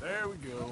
There we go.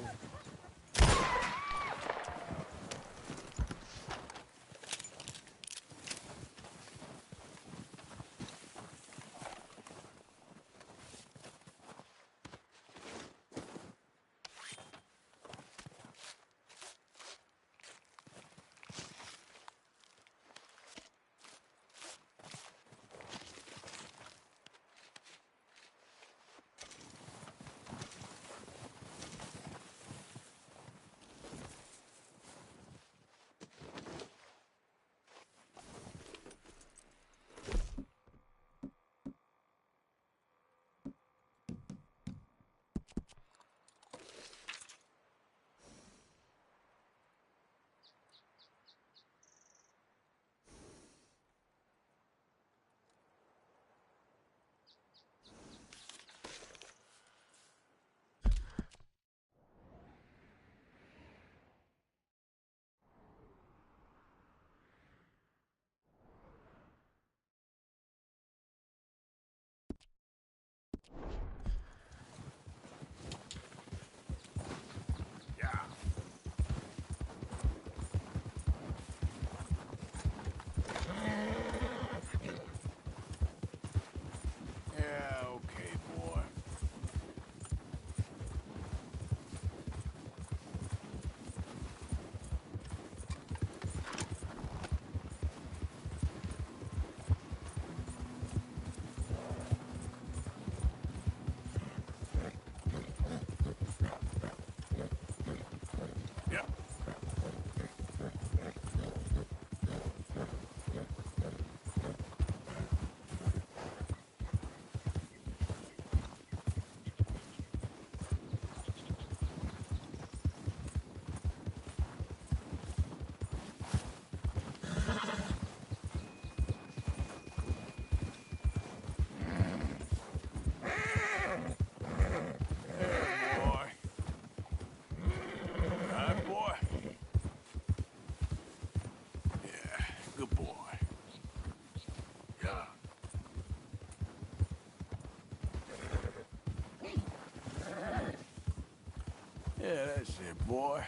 Yeah, that's it, boy.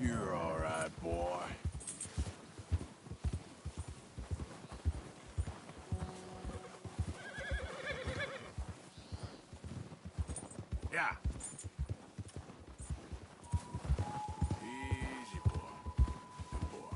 You're all right, boy. Yeah. Easy, boy. Good boy.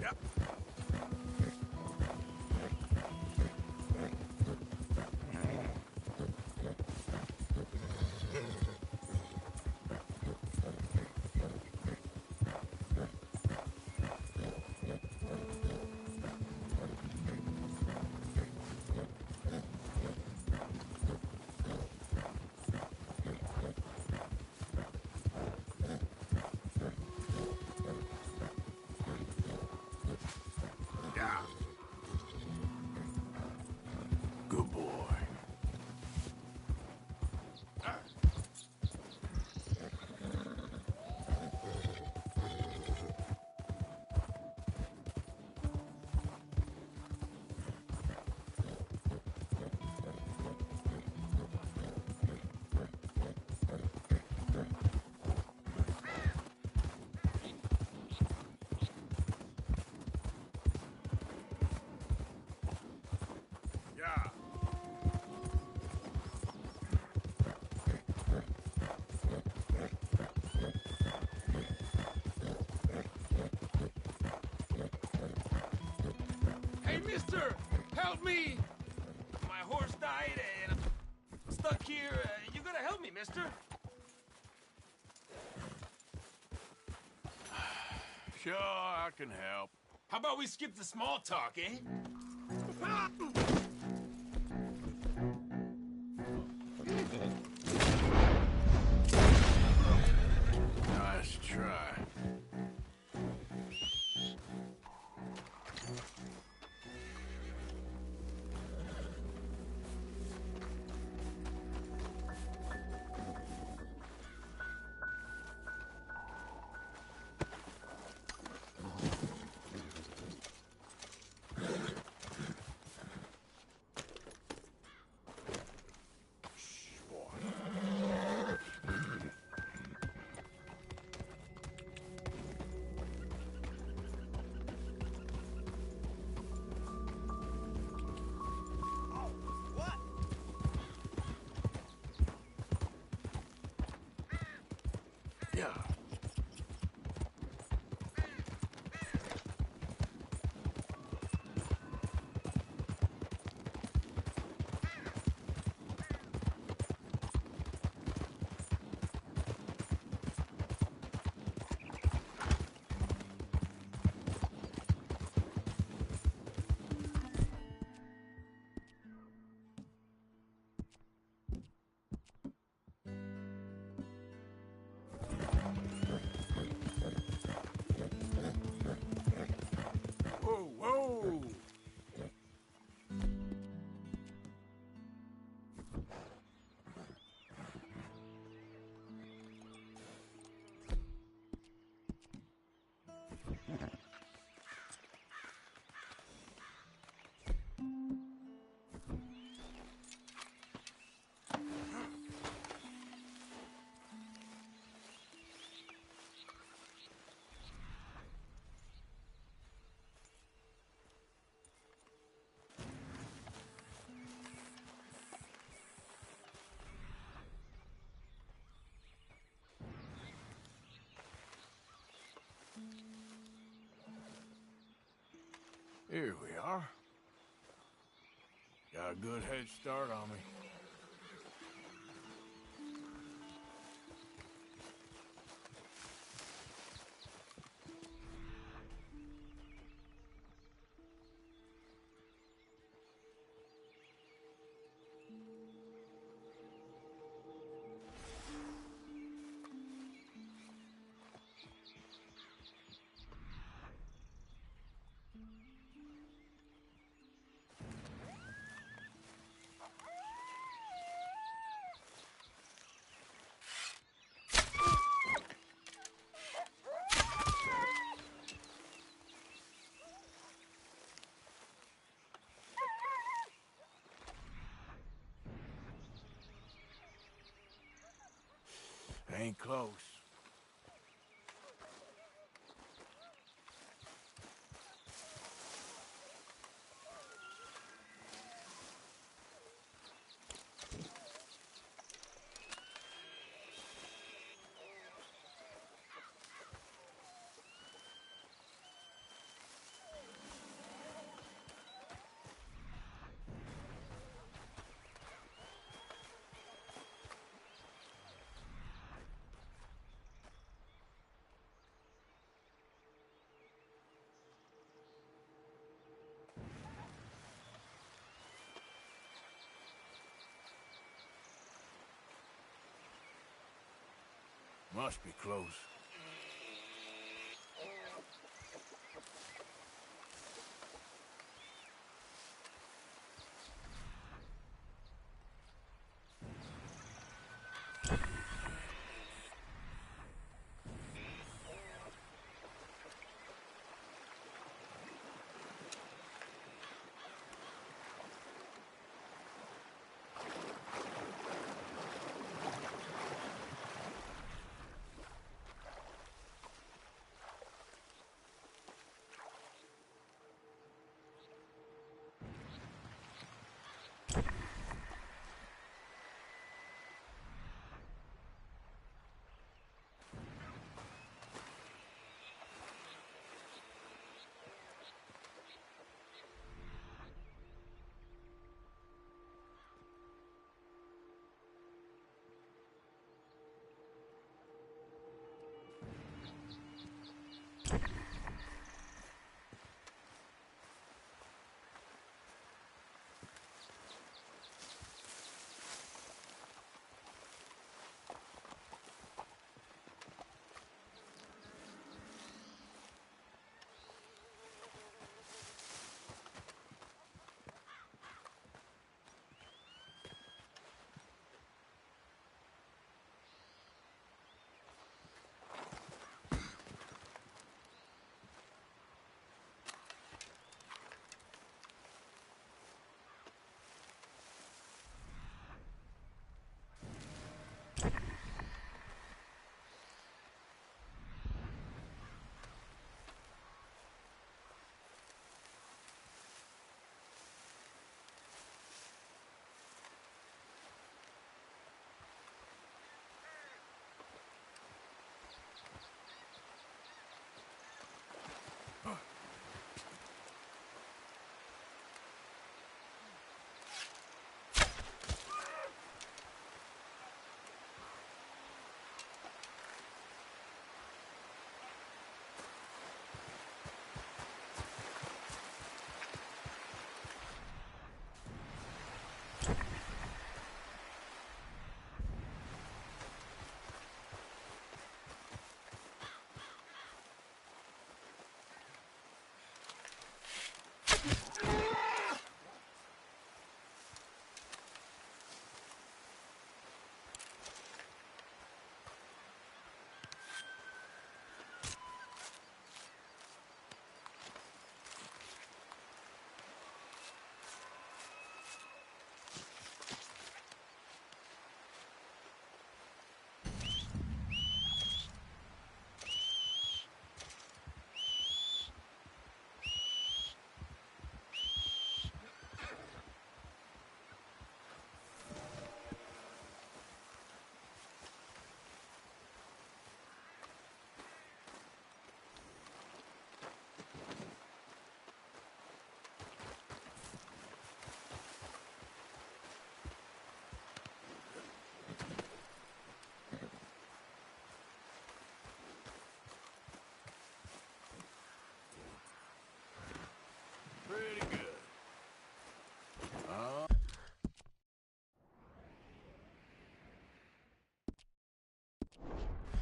Yeah. Yeah. Good boy. Yeah. Hey, mister! Help me! My horse died and I'm stuck here. You gotta help me, mister. Sure, I can help. How about we skip the small talk, eh? Yeah. Whoa, whoa! Here we are. Got a good head start on me. Ain't close. Must be close.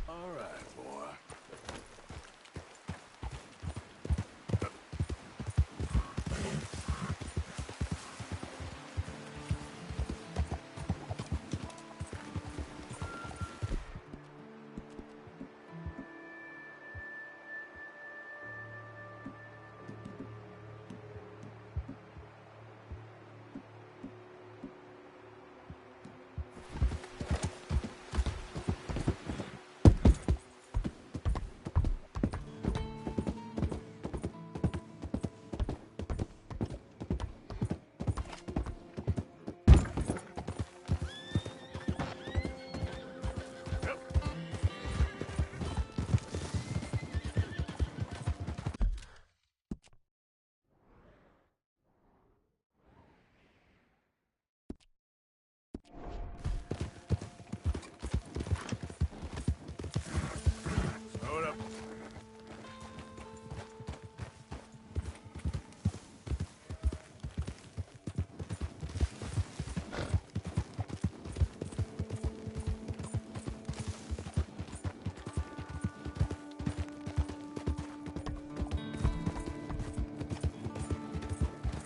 All right, boy. Hold up.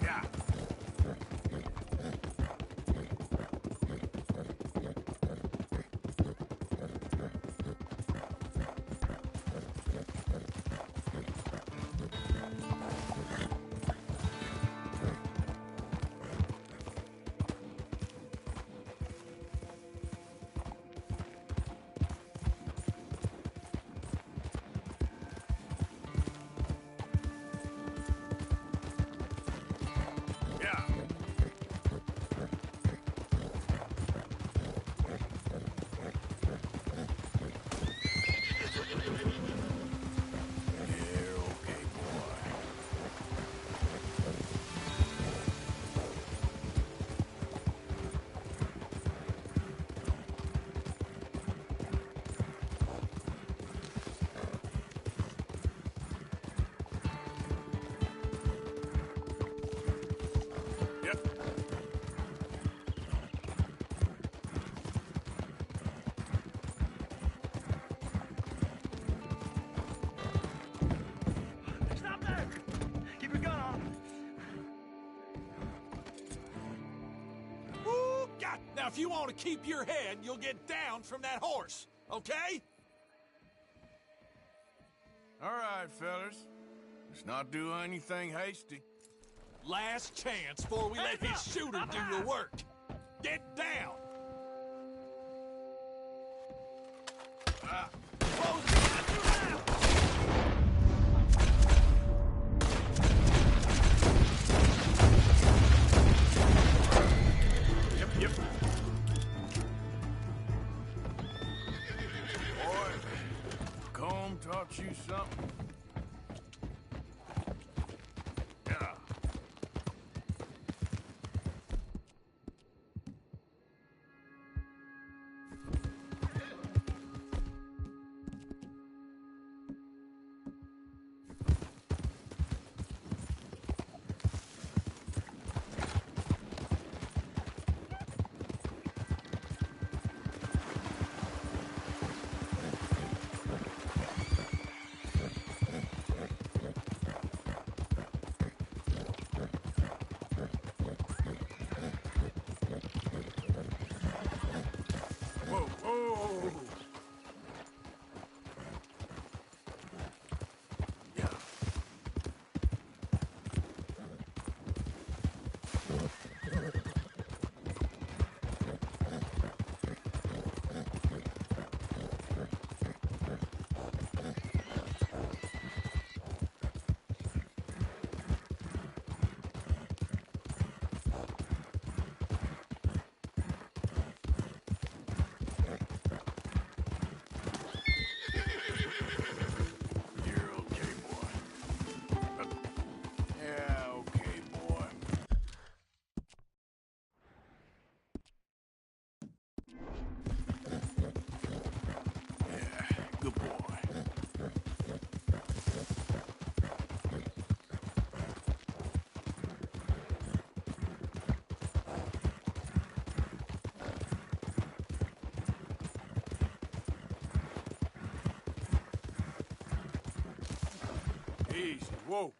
Yeah. Yeah. Yeah, okay, boy. Yep. Stop there! Keep your gun on. Ooh, God. Now, if you want to keep your head, you'll get down from that horse, okay? All right, fellas. Let's not do anything hasty. Last chance before we let his shooter do your work. Get down! Close behind you now! Yep. Boy, Colm taught you something? Yeah. Easy. Whoa.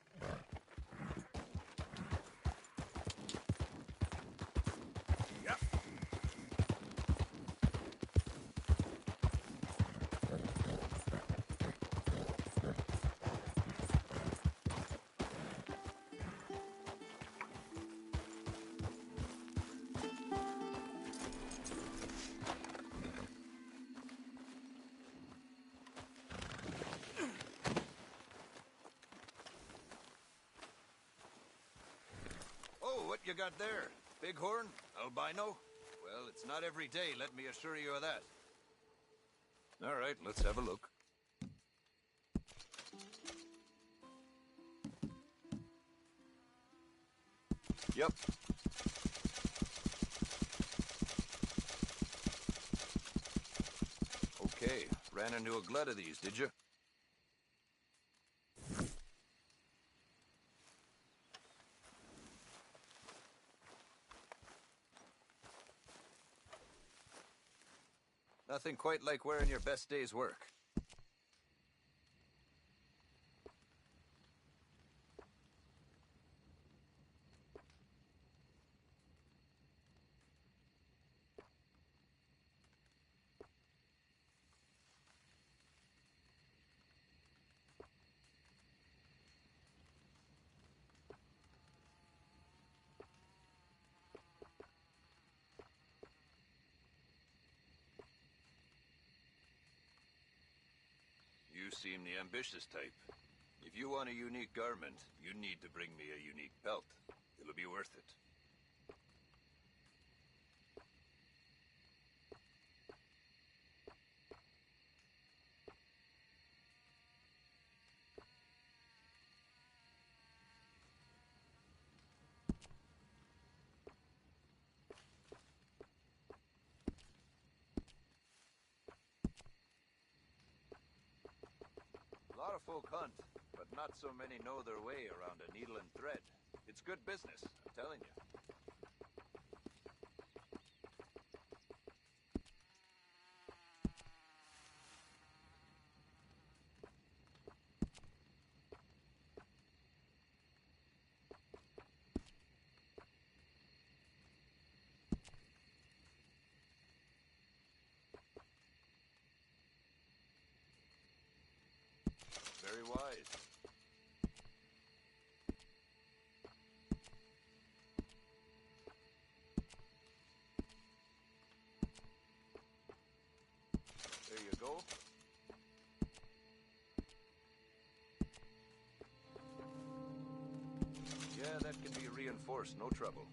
Yep. Oh, what you got there? Bighorn? Albino? Well, it's not every day, let me assure you of that. All right, let's have a look. Yep. Okay, ran into a glut of these, did you? Nothing quite like wearing your best day's work. You seem the ambitious type. If you want a unique garment, you need to bring me a unique belt. It'll be worth it. A lot of folk hunt, but not so many know their way around a needle and thread. It's good business, I'm telling you. Very wise. There you go. Yeah, that can be reinforced, no trouble.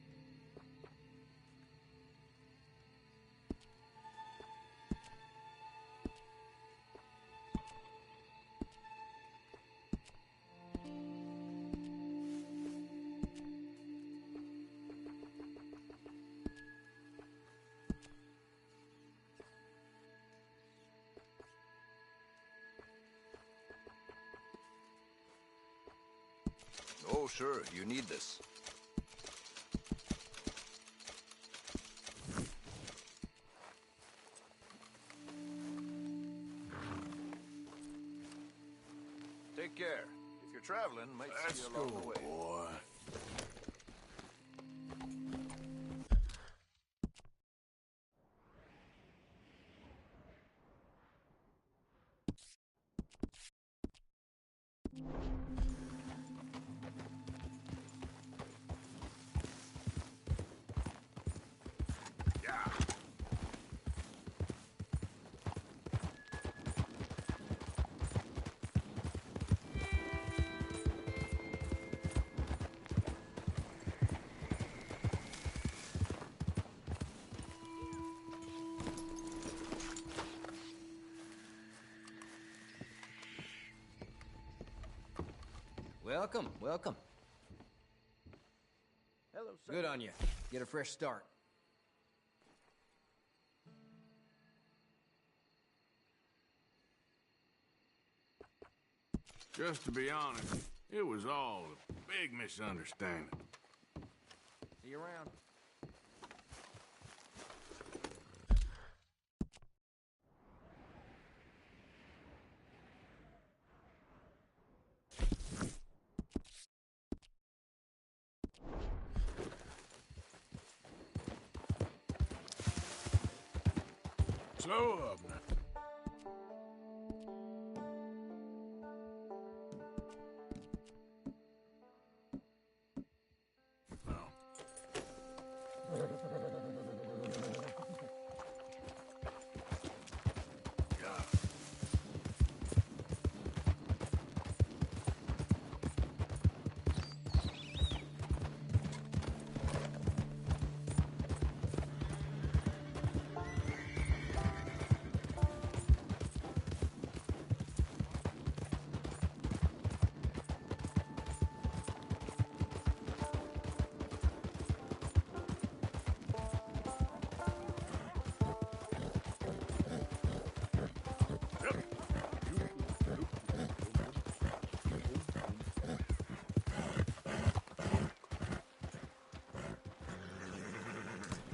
Oh, sure, you need this. Take care. If you're traveling, might see Let's you go, along the way. boy. Welcome, welcome. Hello, sir. Good on you. Get a fresh start. Just to be honest, it was all a big misunderstanding. See you around. Slow up now.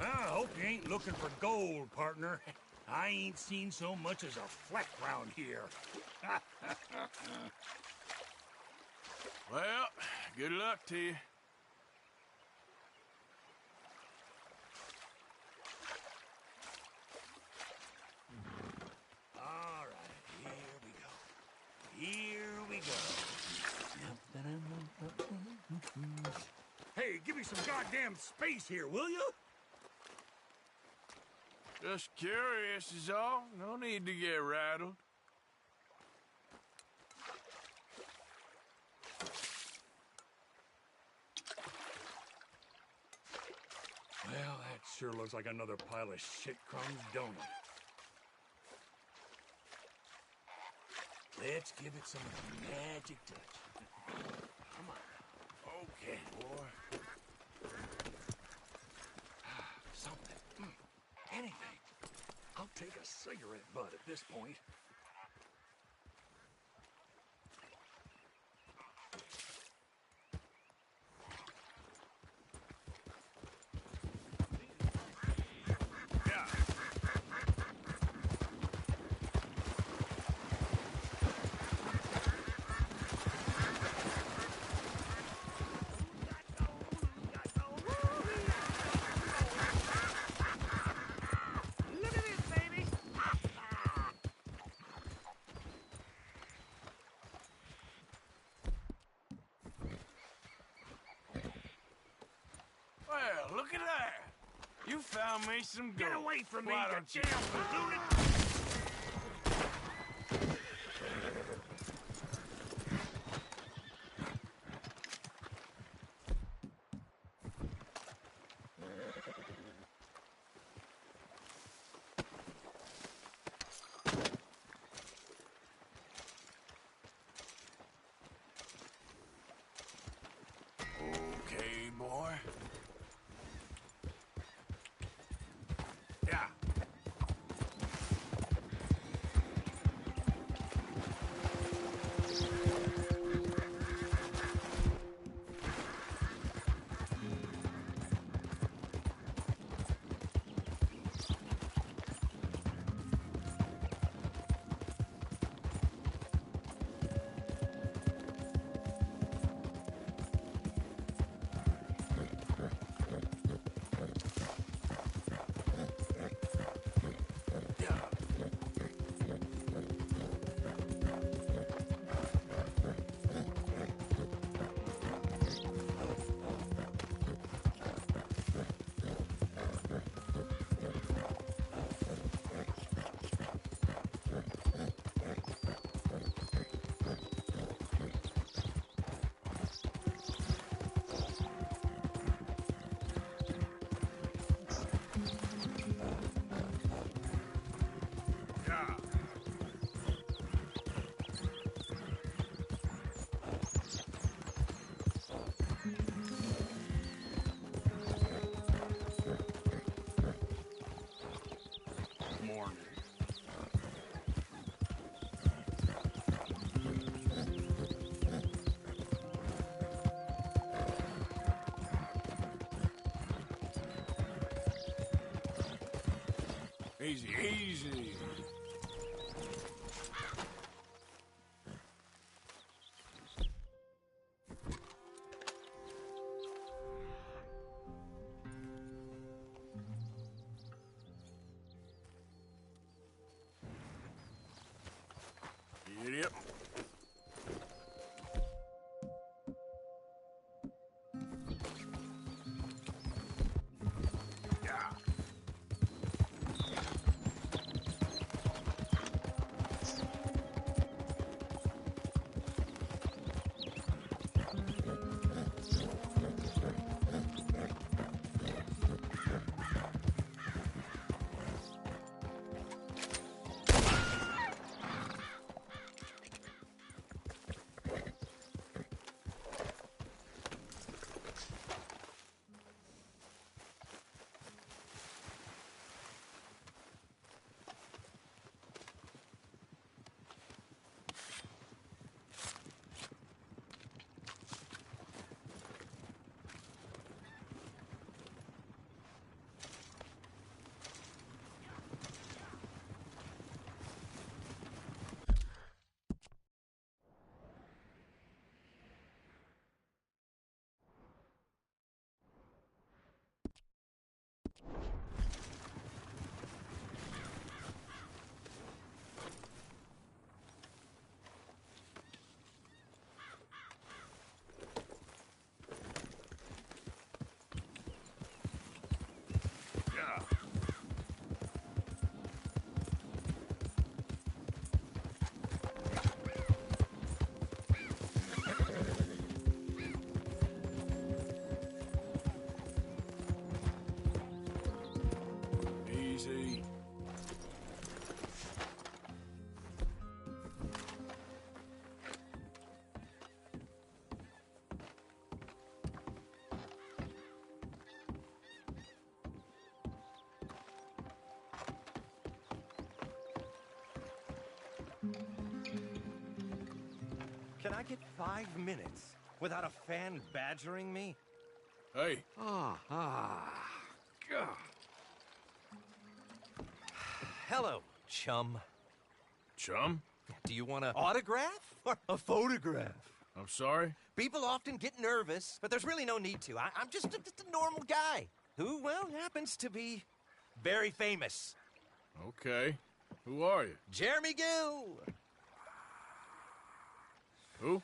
I hope you ain't looking for gold, partner. I ain't seen so much as a fleck round here. Well, good luck to you. All right, here we go. Hey, give me some goddamn space here, will you? Just curious is all. No need to get rattled. Well, that sure looks like another pile of shit crumbs, don't it? Let's give it some magic touch. Come on. Okay, boy. Something. Anything. I'll take a cigarette butt at this point. Well, look at that. You found me some gold. Get away from me, Why you don't you? damn lunatic! Okay, boy. Yeah. Morning. Easy, easy. Can I get 5 minutes without a fan badgering me? Hey, God. Hello, chum. chum? Do you want an autograph or a photograph? I'm sorry? People often get nervous, but there's really no need to. I'm just a normal guy who, well, happens to be very famous. Okay. Who are you? Jeremy Gill, Who?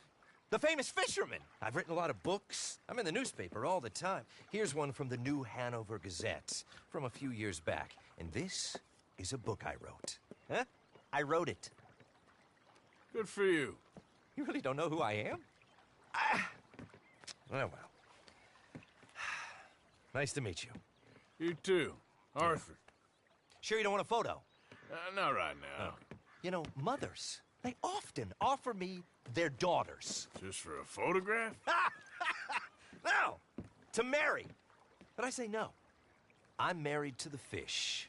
the famous fisherman. I've written a lot of books. I'm in the newspaper all the time. Here's one from the New Hanover Gazette from a few years back. And this is a book I wrote. Huh? I wrote it. Good for you. You really don't know who I am? Oh, well. Nice to meet you. You too. Arthur. Sure you don't want a photo? Not right now. You know, mothers, they often offer me their daughters. Just for a photograph? No, to marry. But I say no. I'm married to the fish.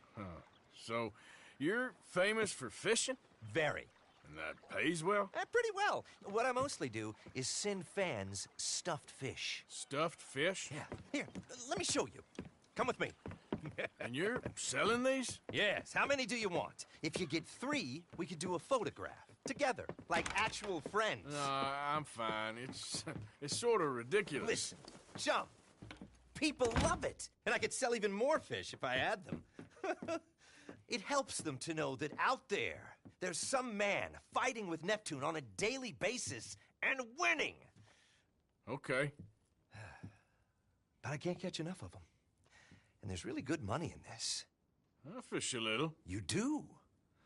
So, you're famous for fishing? Very. And that pays well? Pretty well. What I mostly do is send fans stuffed fish. Stuffed fish? Yeah. Here, let me show you. Come with me. And you're selling these? Yes. How many do you want? If you get 3, we could do a photograph. Together. Like actual friends. No, I'm fine. It's sort of ridiculous. Listen, chum. People love it. And I could sell even more fish if I had them. It helps them to know that out there's some man fighting with Neptune on a daily basis and winning. Okay. But I can't catch enough of them. And there's really good money in this. I'll fish a little. You do?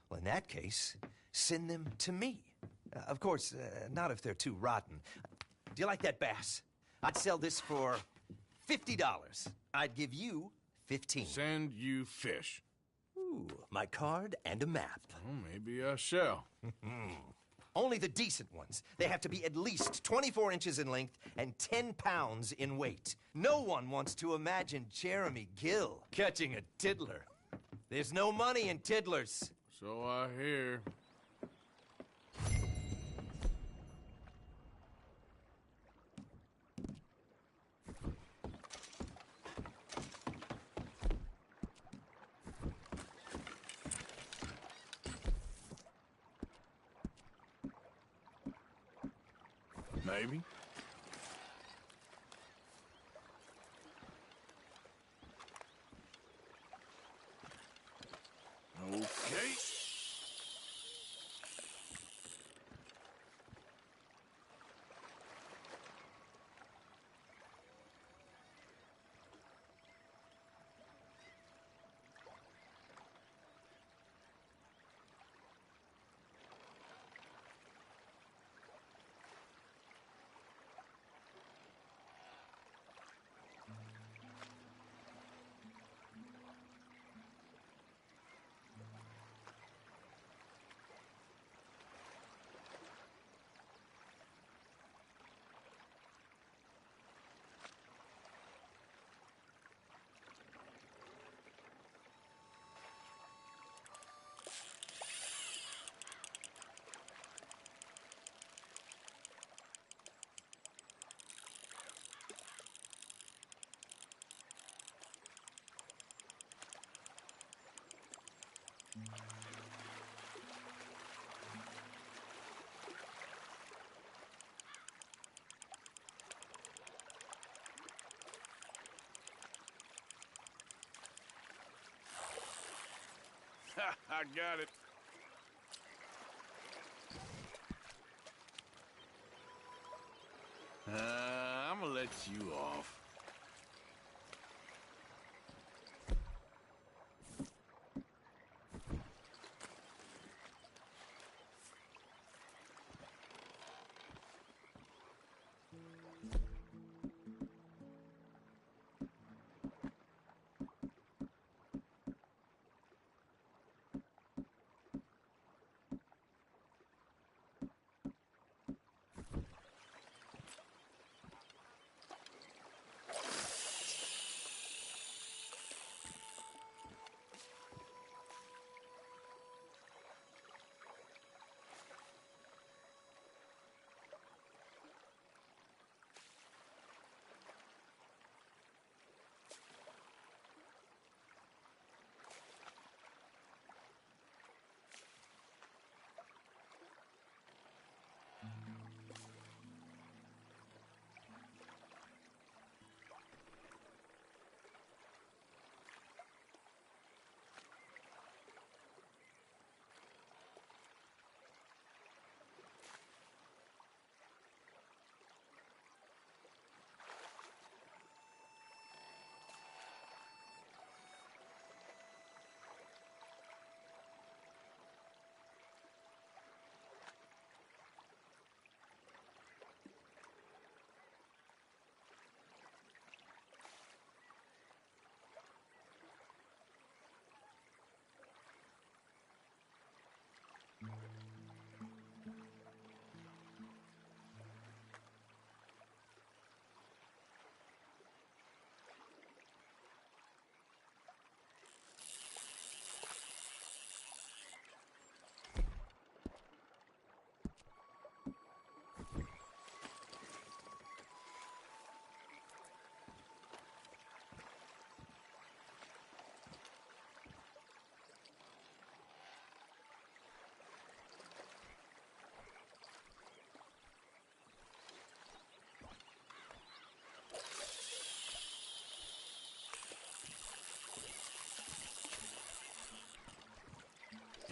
Well, in that case, send them to me. Of course, not if they're too rotten. Do you like that bass? I'd sell this for $50. I'd give you 15. Send you fish. Ooh, my card and a map. Well, maybe I shall. Only the decent ones. They have to be at least 24 inches in length and 10 pounds in weight. No one wants to imagine Jeremy Gill catching a tiddler. There's no money in tiddlers. So I hear. Maybe. Okay. I got it. I'm gonna let you off.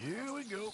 Here we go.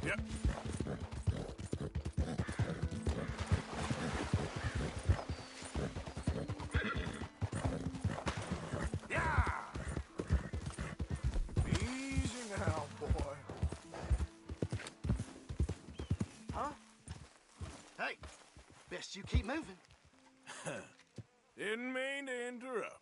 Yep. Yeah! Easy now, boy. Huh? Hey, best you keep moving. Didn't mean to interrupt.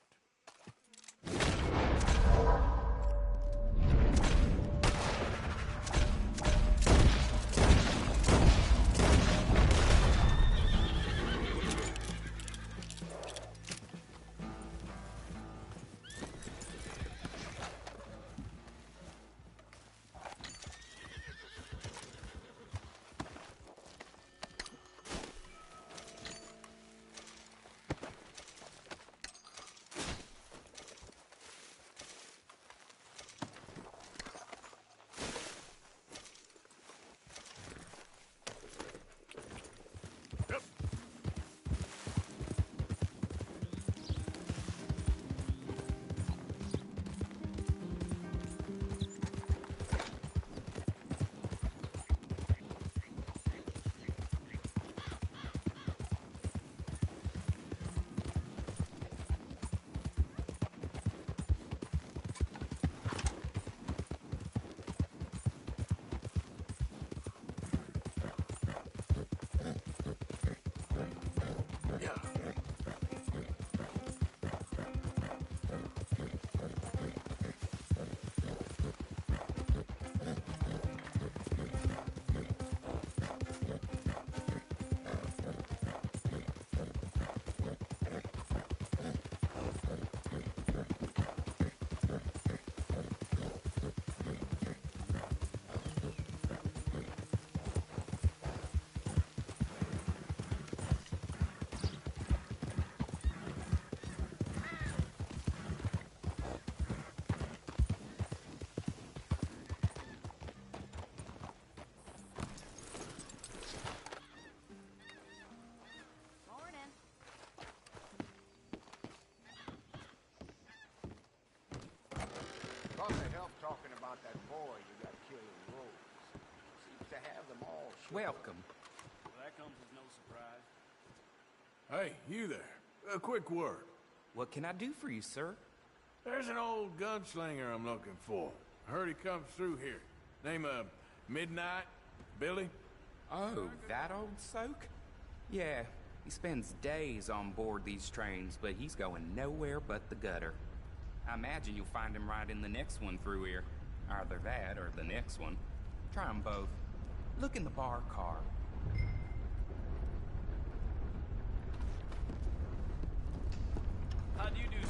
Thought they helped talking about that boy you got killed in the road. Seems to have them all shook up. Welcome. Well, that comes as no surprise. Hey, you there. A quick word. What can I do for you, sir? There's an old gunslinger I'm looking for. Heard he comes through here. Name of Midnight? Billy? Oh, that old soak? Yeah, he spends days on board these trains, but he's going nowhere but the gutter. I imagine you'll find him right in the next one through here. Either that or the next one. Try 'em both. Look in the bar car. How do you do,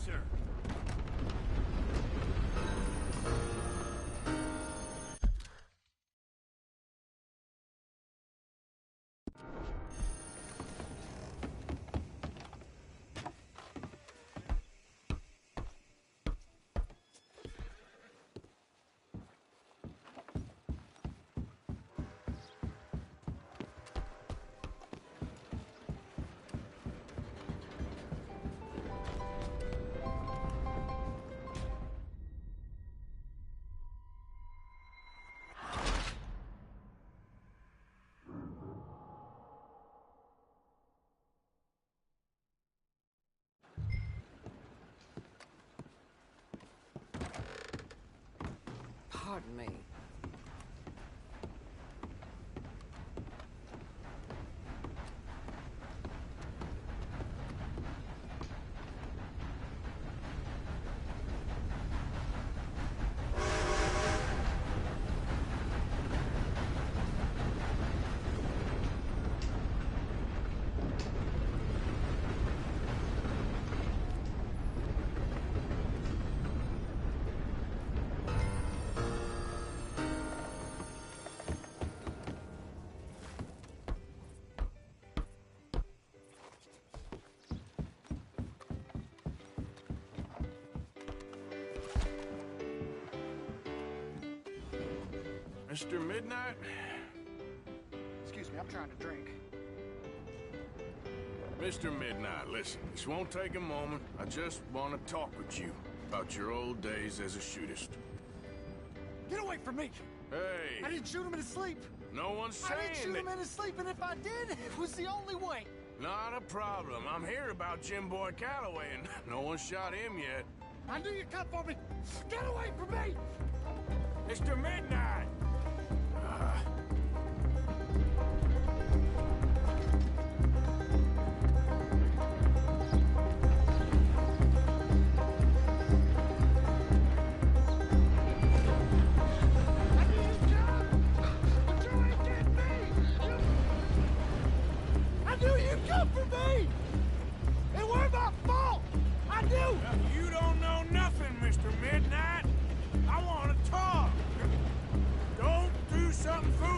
Pardon me. Mr. Midnight? Excuse me, I'm trying to drink. Mr. Midnight, listen, this won't take a moment. I just want to talk with you about your old days as a shootist. Get away from me! Hey! I didn't shoot him in his sleep! No one's saying I didn't shoot him in his sleep, and if I did, it was the only way! Not a problem. I'm here about Jim Boy Calloway, and no one shot him yet. I knew you'd come for me! Get away from me! Mr. Midnight! I knew you'd come for me! It weren't my fault! I knew! You don't know nothing, Mr. Midnight. I want to talk. Don't do something foolish.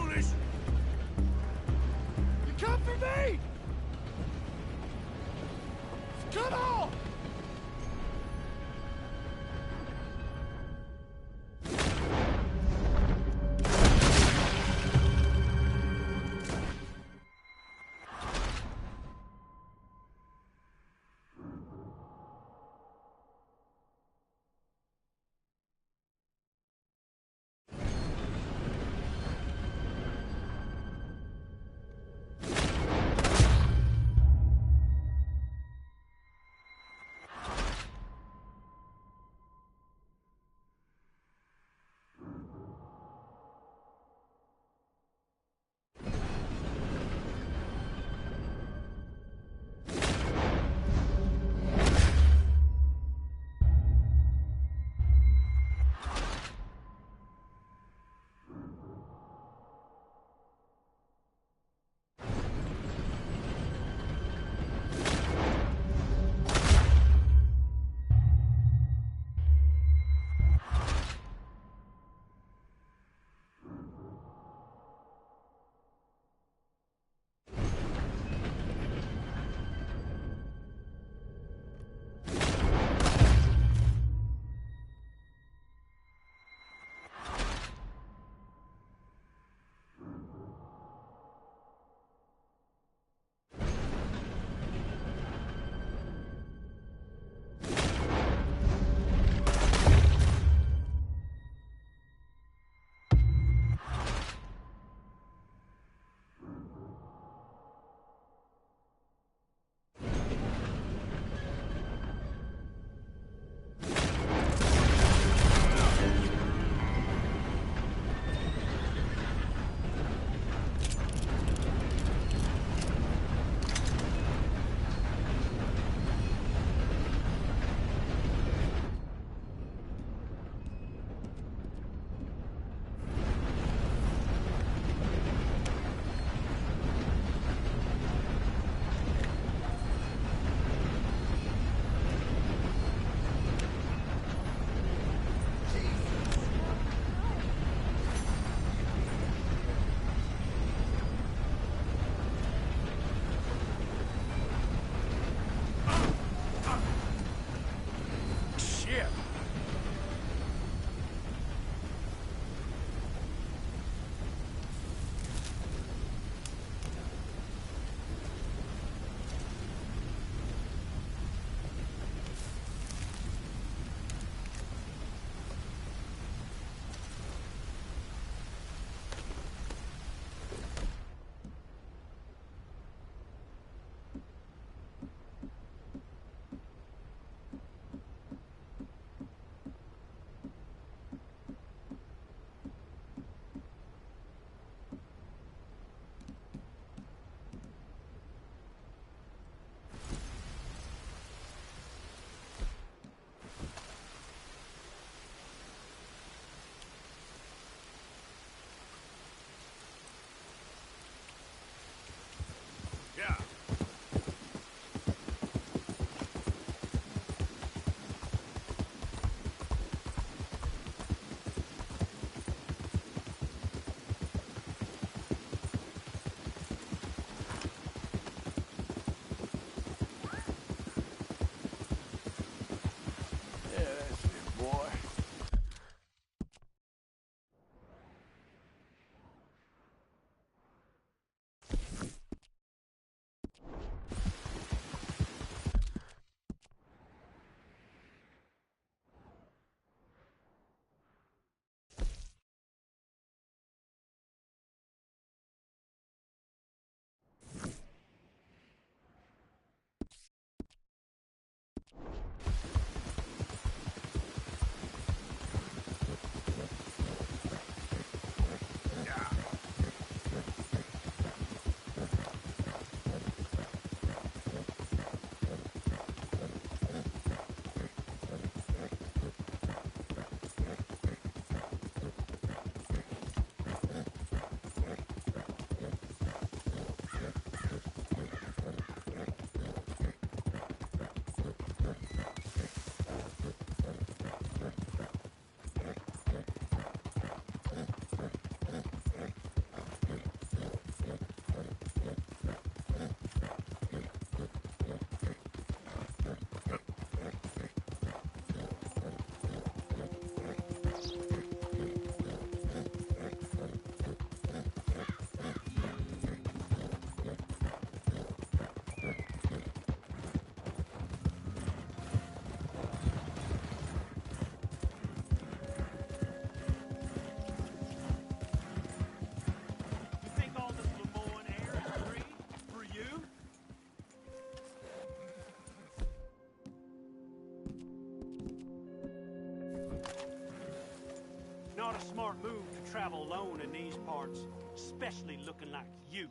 not a smart move to travel alone in these parts, especially looking like you.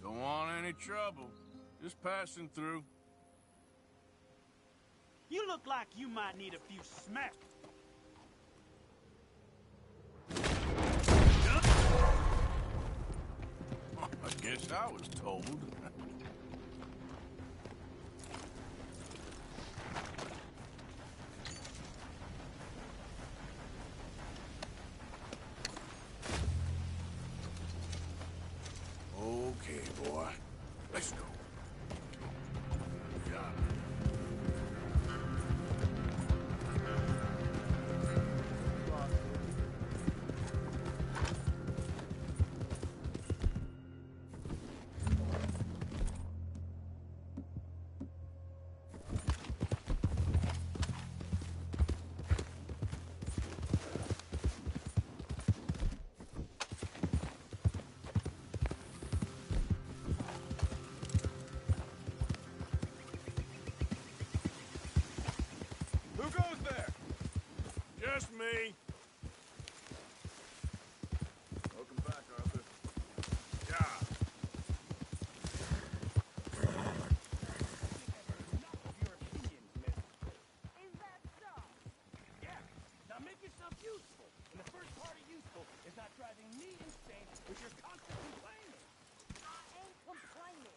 Don't want any trouble. Just passing through. You look like you might need a few smacks. I guess I was told. Okay, boy. Let's go. Yeah. Who goes there? Just me. Welcome back, Arthur. Yeah. Is that so? Yeah. Now make yourself useful. And the first part of useful is not driving me insane with your constant complaining. I ain't complaining.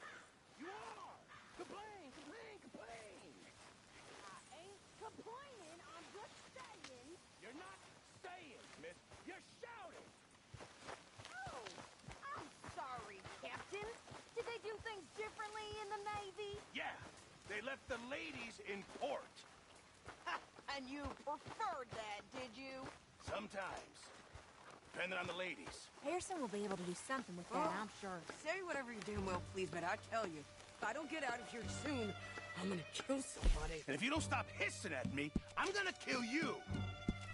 You are! Complain, complain, complain! I ain't complaining. I'm just saying. You're not saying, miss. You're shouting! Oh, I'm sorry, Captain. Did they do things differently in the Navy? Yeah, they left the ladies in port. And you preferred that, did you? Sometimes. Depending on the ladies. Harrison will be able to do something with that, I'm sure. Say whatever you damn well please, but I tell you, if I don't get out of here soon, I'm gonna kill somebody. And if you don't stop hissing at me, I'm gonna kill you.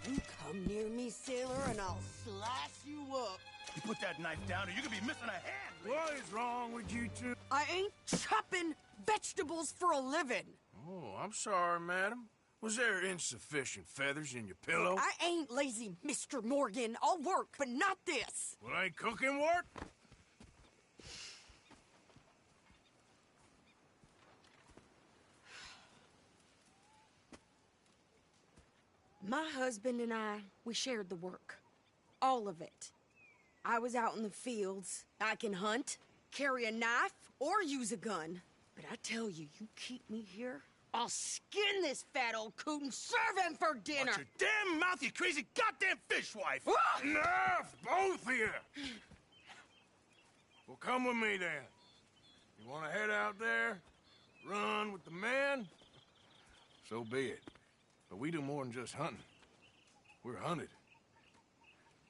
You come near me, sailor, and I'll slice you up. You put that knife down or you're gonna be missing a hand. What is wrong with you two? I ain't chopping vegetables for a living. Oh, I'm sorry, madam. Was there insufficient feathers in your pillow? I ain't lazy, Mr. Morgan. I'll work, but not this. Well, ain't cooking work? My husband and I, we shared the work. All of it. I was out in the fields. I can hunt, carry a knife, or use a gun. But I tell you, you keep me here, I'll skin this fat old coot and serve him for dinner. Watch your damn mouth, you crazy goddamn fishwife! Enough, both of you! Well, come with me, then. You want to head out there? Run with the men? So be it. But we do more than just hunting. We're hunted.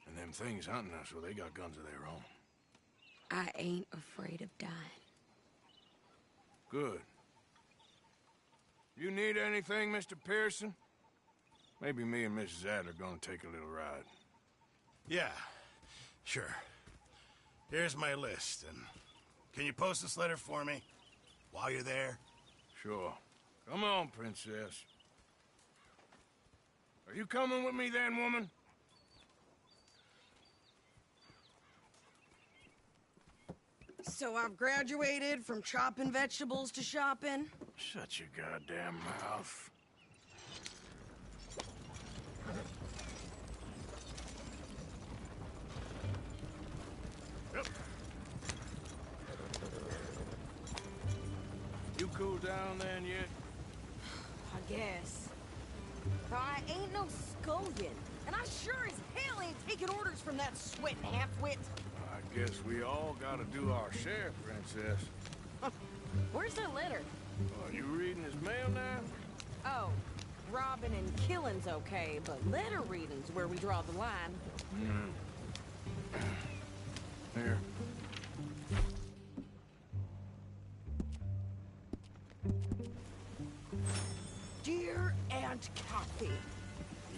And them things hunting us, well, they got guns of their own. I ain't afraid of dying. Good. You need anything, Mr. Pearson? Maybe me and Mrs. Adler gonna take a little ride. Yeah, sure. Here's my list, and can you post this letter for me while you're there? Sure. Come on, Princess. Are you coming with me then, woman? So I've graduated from chopping vegetables to shopping? Shut your goddamn mouth. Yep. You cool down then yet? I guess. I ain't no scullion, and I sure as hell ain't taking orders from that sweating half-wit. I guess we all gotta do our share, Princess. Where's the letter? Are you reading his mail now? Oh, robbing and killing's okay, but letter reading's where we draw the line. Here. Dear Aunt Kathy,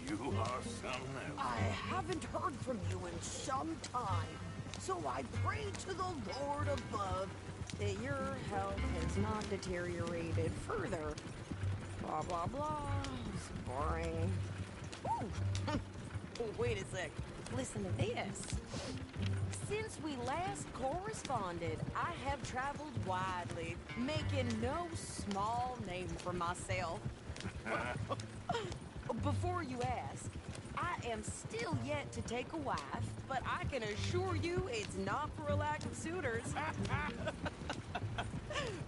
You are something else. I haven't heard from you in some time, so I pray to the Lord above That your health has not deteriorated further. Blah, blah, blah. It's boring. Ooh, Wait a sec. Listen to this. Since we last corresponded, I have traveled widely, making no small name for myself. Before you ask, I am still yet to take a wife, but I can assure you it's not for a lack of suitors.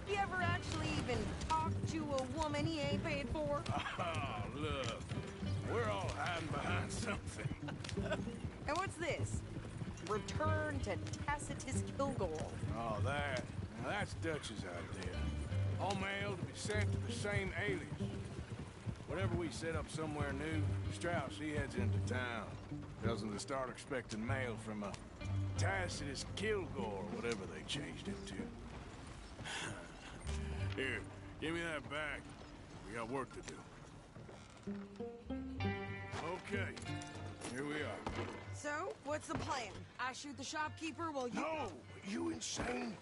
You ever actually even talk to a woman he ain't paid for? Oh, look. We're all hiding behind something. And what's this? Return to Tacitus Kilgore. Oh, that. Now, that's Dutch's idea. All mail to be sent to the same alias. Whenever we set up somewhere new, Strauss, he heads into town. Tells them to start expecting mail from a Tacitus Kilgore, whatever they changed it to. Here, give me that back. We got work to do. Okay, here we are. So, what's the plan? I shoot the shopkeeper while you... No! You insane?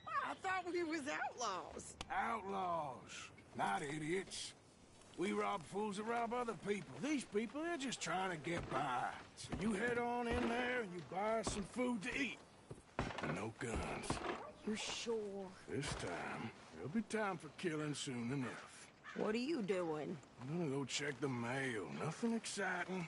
I thought we was outlaws. Outlaws, not idiots. We rob fools that rob other people. These people, they're just trying to get by. So you head on in there and you buy us some food to eat. And no guns. You sure? This time, there'll be time for killing soon enough. What are you doing? I'm gonna go check the mail. Nothing exciting.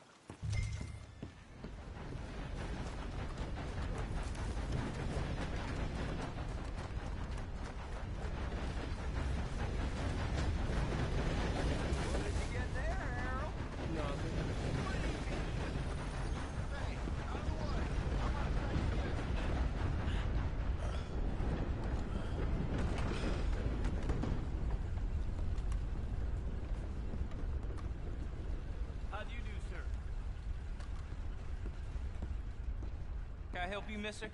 Can I help you, mister?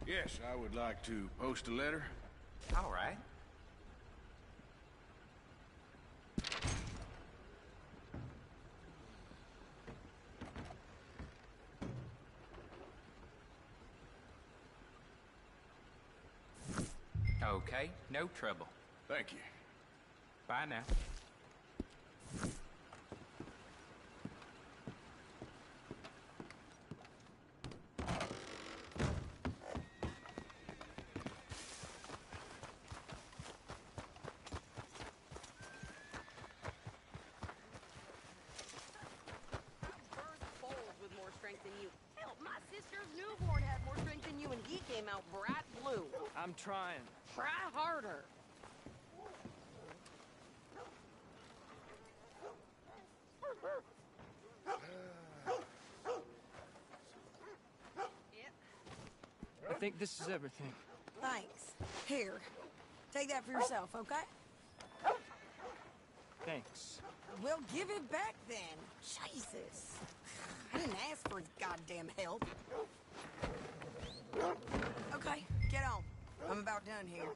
Yes, I would like to post a letter. All right. Okay, no trouble. Thank you. Bye now. Newborn had more strength than you and he came out bright blue. I'm trying. Try harder. I think this is everything. Thanks. Here, take that for yourself, okay? Thanks. Well, give it back then. Jesus. I didn't ask for his goddamn help. Okay, get on. I'm about done here.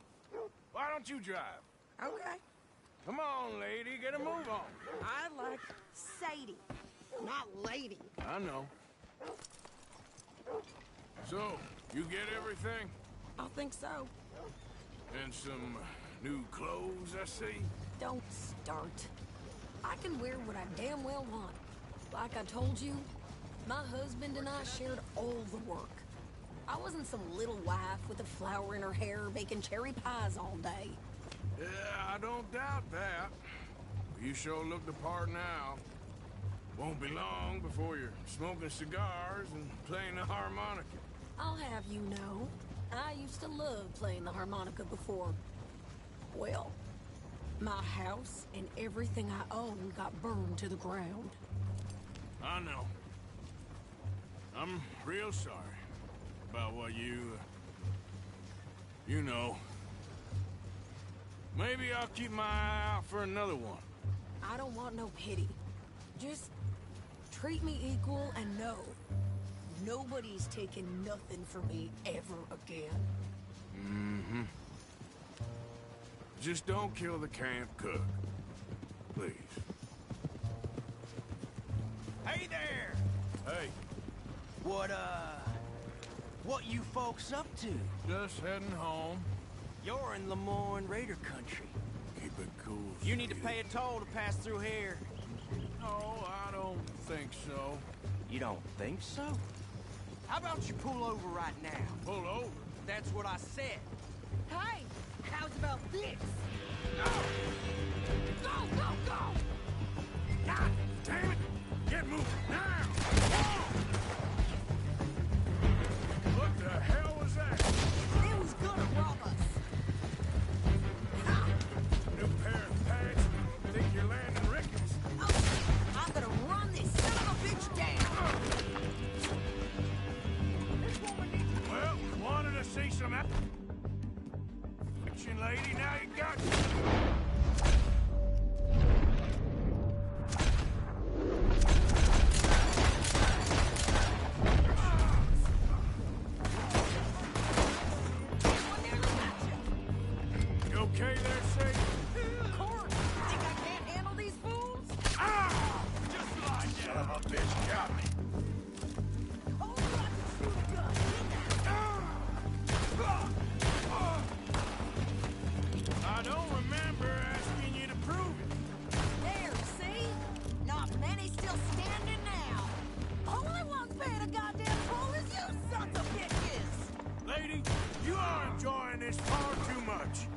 Why don't you drive? Okay. Come on, lady, get a move on. I like Sadie, not lady. I know. So, you get everything? I think so. And some new clothes, I see? Don't start. I can wear what I damn well want. Like I told you, my husband and I shared all the work. I wasn't some little wife with a flower in her hair baking cherry pies all day. Yeah, I don't doubt that. You sure look the part now. Won't be long before you're smoking cigars and playing the harmonica. I'll have you know, I used to love playing the harmonica before. Well, my house and everything I owned got burned to the ground. I know. I'm real sorry about what you know. Maybe I'll keep my eye out for another one. I don't want no pity. Just treat me equal and know nobody's taking nothing from me ever again. Mm-hmm. Just don't kill the camp cook. Please. Hey there! Hey. What you folks up to? Just heading home. You're in Lemoyne Raider country. Keep it cool. You need to pay a toll to pass through here. No, I don't think so. You don't think so? How about you pull over right now? Pull over? That's what I said. Hey, how's about this? Go, go, go! God damn it! Get moving now! What the hell was that? It was gonna rob us. New pair of pants? Think you're landing Ricketts? I'm gonna run this son of a bitch down. Well, wanted to see some action, lady. Now you got You okay there, Sadie? Court, think I can't handle these fools? Ah! Just like that. Son of a bitch got me. Hold on to shoot a gun. I don't remember asking you to prove it. There, see? Not many still standing now. Only one's paying a goddamn toll is you sons of bitches! Lady, you are enjoying this far too much.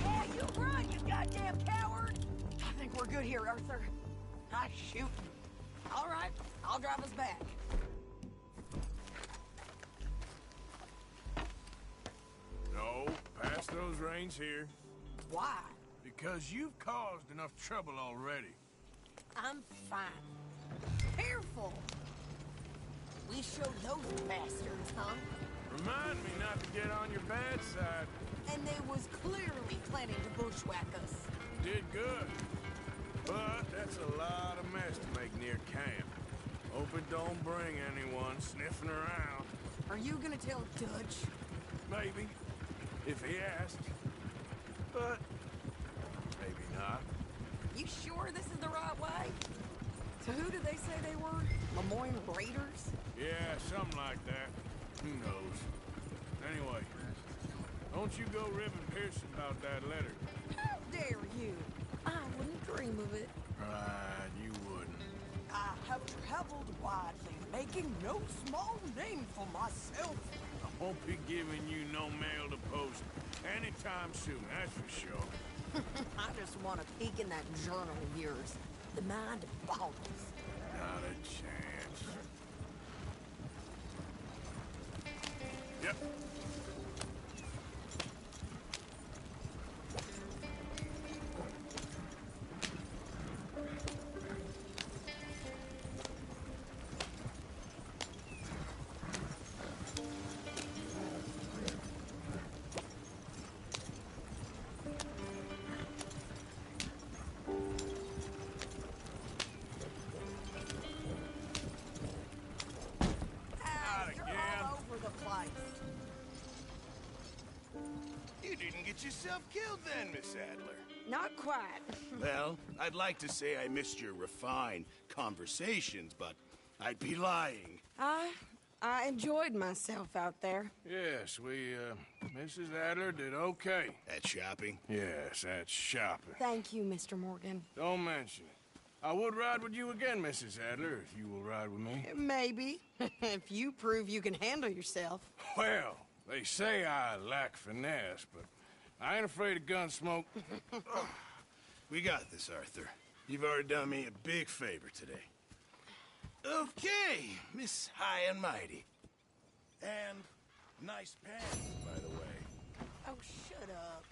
Yeah, you run, you goddamn coward! I think we're good here, Arthur. I shoot. All right, I'll drive us back. No, pass those reins here. Why? Because you've caused enough trouble already. I'm fine. Careful! We showed those bastards, huh? Remind me not to get on your bad side. And they was clearly planning to bushwhack us. Did good. But that's a lot of mess to make near camp. Hope it don't bring anyone sniffing around. Are you gonna tell Dutch? Maybe. If he asks. But maybe not. You sure this is the right way? So who did they say they were? Lemoyne Raiders? Yeah, something like that. Who knows? Anyway, don't you go ribbing Pearson about that letter. How dare you? I wouldn't dream of it. Right, you wouldn't. I have traveled widely, making no small name for myself. I won't be giving you no mail to post anytime soon, that's for sure. I just want to peek in that journal of yours. The mind boggles. Not a chance. Yep. Get yourself killed then, Miss Adler. Not quite. Well, I'd like to say I missed your refined conversations, but I'd be lying. I enjoyed myself out there. Yes, Mrs. Adler did okay. At shopping? Yes, at shopping. Thank you, Mr. Morgan. Don't mention it. I would ride with you again, Mrs. Adler, if you will ride with me. Maybe. If you prove you can handle yourself. Well, they say I lack finesse, but I ain't afraid of gun smoke. We got this, Arthur. You've already done me a big favor today. Okay, Miss High and Mighty. And nice pants, by the way. Oh, shut up.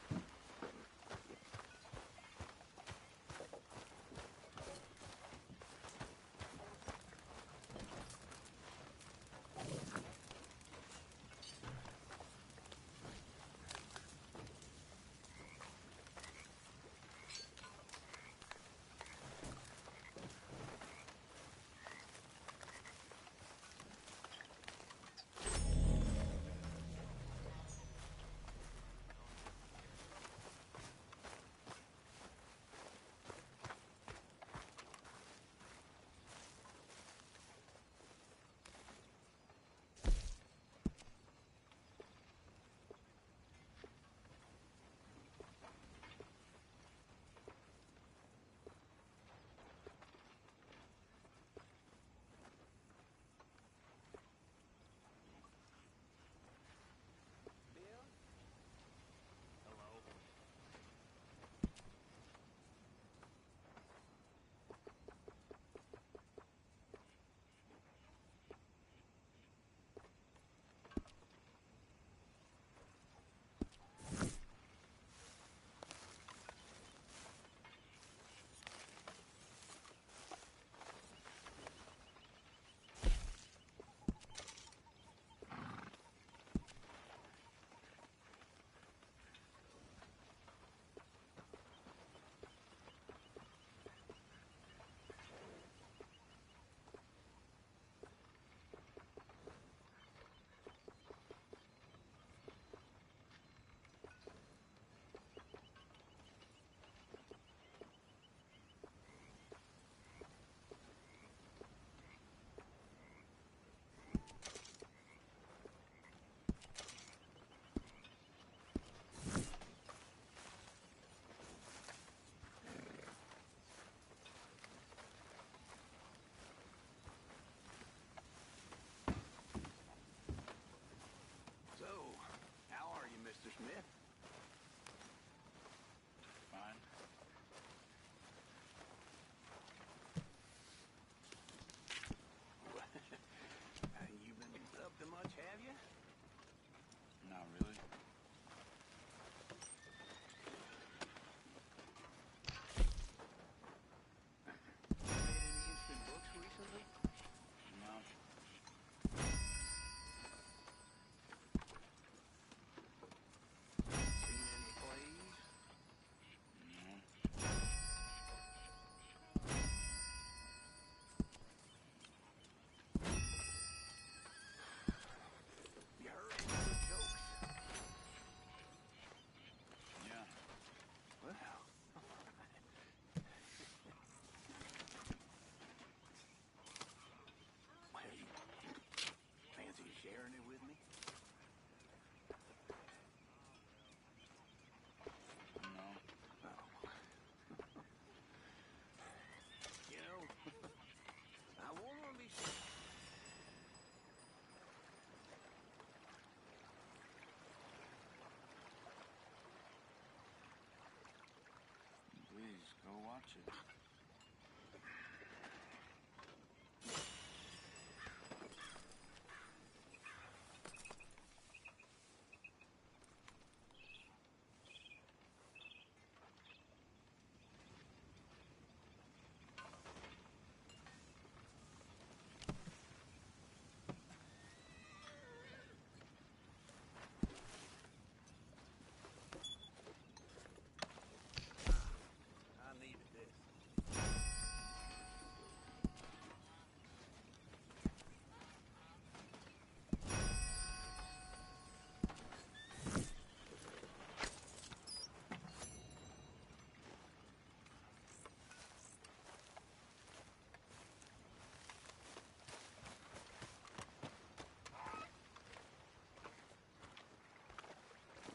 watching.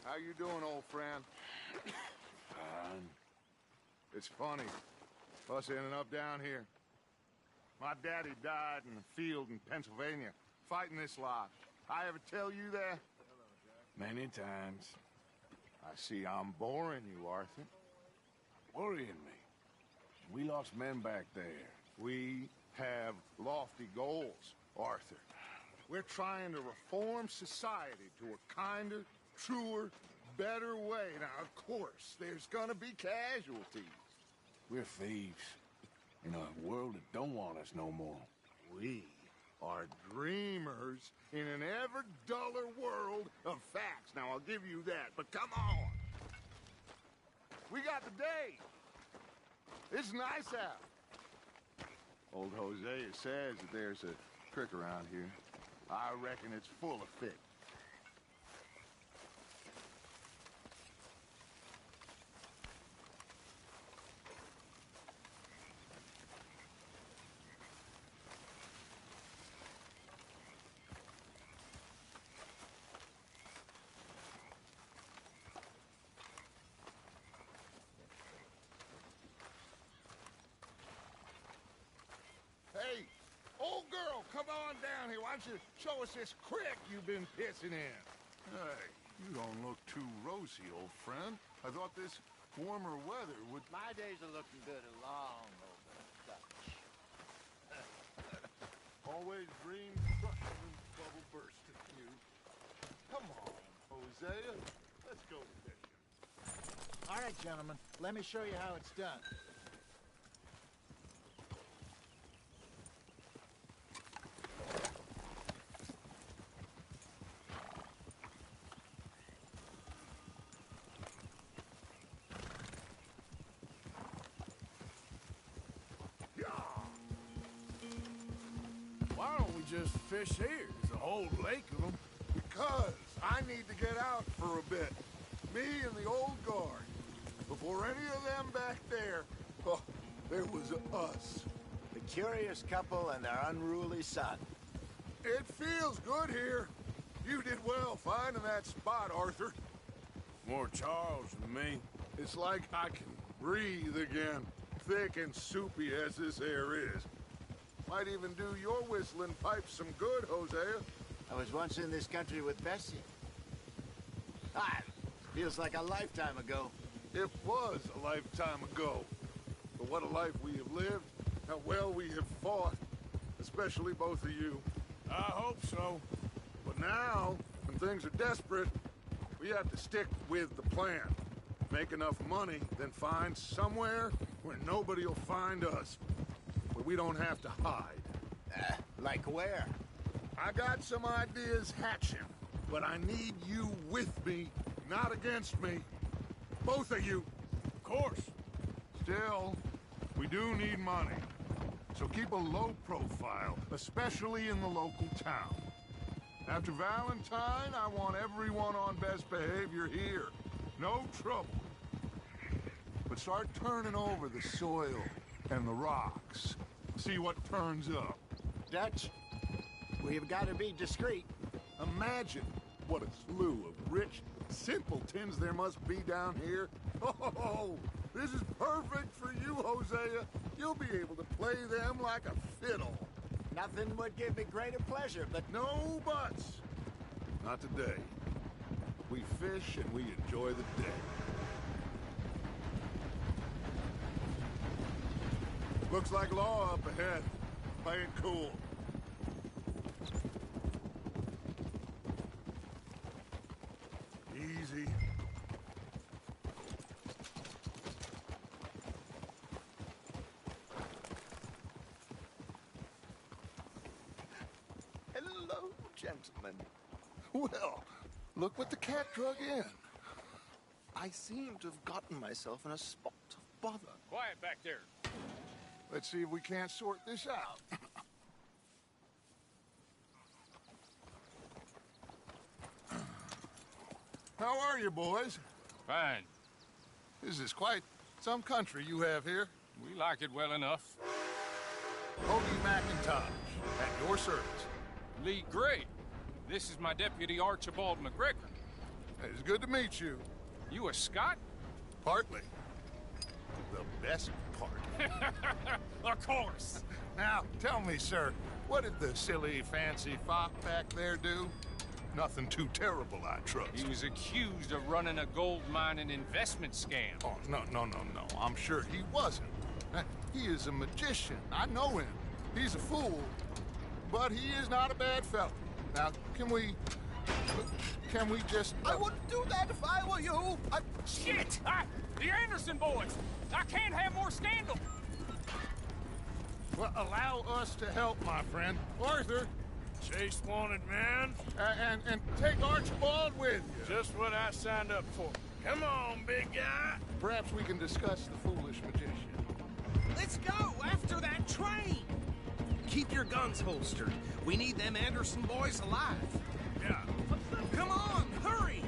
How you doing, old friend? Fine. It's funny, us ending up down here. My daddy died in the field in Pennsylvania, fighting this lot. I ever tell you that? Many times. I see I'm boring you, Arthur. Worrying me. We lost men back there. We have lofty goals, Arthur. We're trying to reform society to a kinder, truer, better way. Now, of course, there's gonna be casualties. We're thieves in a world that don't want us no more. We are dreamers in an ever duller world of facts. Now, I'll give you that, but come on. We got the day. It's nice out. Old Hosea says that there's a trick around here. I reckon it's full of fit. Hey, old girl, come on down here. Why don't you show us this creek you've been pissing in? Hey, you don't look too rosy, old friend. I thought this warmer weather would... My days are looking good along over Dutch. Always dreamed crushing and bubble bursting, you. Come on, Hosea. Let's go fishing. All right, gentlemen. Let me show you how it's done. Why don't we just fish here? There's a whole lake of them. Because I need to get out for a bit. Me and the old guard. Before any of them back there, oh, there was us. The curious couple and their unruly son. It feels good here. You did well finding that spot, Arthur. More Charles than me. It's like I can breathe again, thick and soupy as this air is. Might even do your whistling pipes some good, Hosea. I was once in this country with Bessie. Feels like a lifetime ago. It was a lifetime ago. But what a life we have lived, how well we have fought. Especially both of you. I hope so. But now, when things are desperate, we have to stick with the plan. Make enough money, then find somewhere where nobody will find us. Where we don't have to hide. Like where? I got some ideas hatching, but I need you with me, not against me. Both of you. Of course. Still, we do need money. So keep a low profile, especially in the local town. After Valentine, I want everyone on best behavior here. No trouble. But start turning over the soil and the rocks. See what turns up. Dutch, we've got to be discreet. Imagine what a slew of rich simpletons there must be down here. Oh, this is perfect for you, Hosea. You'll be able to play them like a fiddle. Nothing would give me greater pleasure, but... No buts. Not today. We fish and we enjoy the day. Looks like law up ahead. Play it cool. Easy. Hello, gentlemen. Well, look what the cat drug in. I seem to have gotten myself in a spot of bother. Quiet back there. Let's see if we can't sort this out. How are you, boys? Fine. This is quite some country you have here. We like it well enough. Hoagie McIntosh, at your service. Lee Gray. This is my deputy Archibald McGregor. It's good to meet you. You a Scot? Partly. The best part. Of course. Now, tell me, sir, what did the silly, fancy fop back there do? Nothing too terrible, I trust. He was accused of running a gold mining investment scam. Oh, no. I'm sure he wasn't. He is a magician. I know him. He's a fool, but he is not a bad fellow. Now, can we just... I wouldn't do that if I were you. Shit! The Anderson boys! I can't have more scandal! Well, allow us to help, my friend. Arthur! Chase wanted man. And take Archibald with you. Just what I signed up for. Come on, big guy. Perhaps we can discuss the foolish magician. Let's go after that train. Keep your guns holstered. We need them Anderson boys alive. Yeah. Come on, hurry.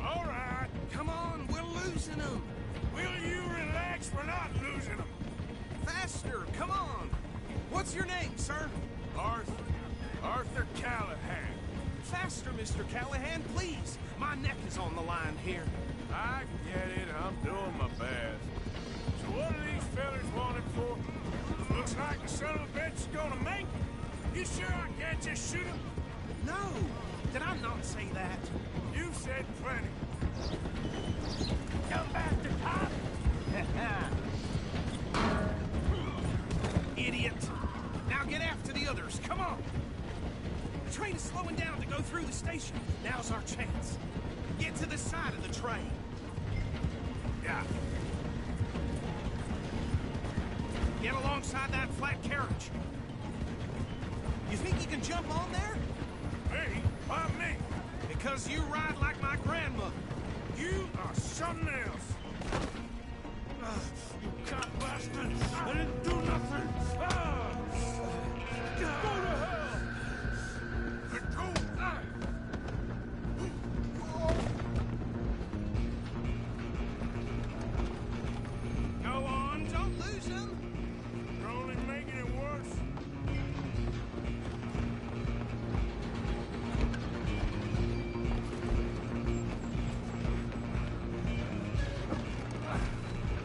All right. Come on, we're losing them. Will you relax? We're not losing them. Faster, come on. What's your name, sir? Arthur Callahan. Faster, Mr. Callahan, please. My neck is on the line here. I get it. I'm doing my best. So what are these fellas wanted for? Looks like the son of a bitch is gonna make it. You sure I can't just shoot him? No. Did I not say that? You said plenty. Come back to top. Idiot. Now get after the others. Come on. The train is slowing down to go through the station. Now's our chance. Get to the side of the train. Yeah. Get alongside that flat carriage. You think you can jump on there? Me? Why me? Because you ride like my grandmother. You are something else. You cock bastard! I didn't do nothing! Ah! Go to hell! Let go! Ah! Go on, don't lose him. You're only making it worse.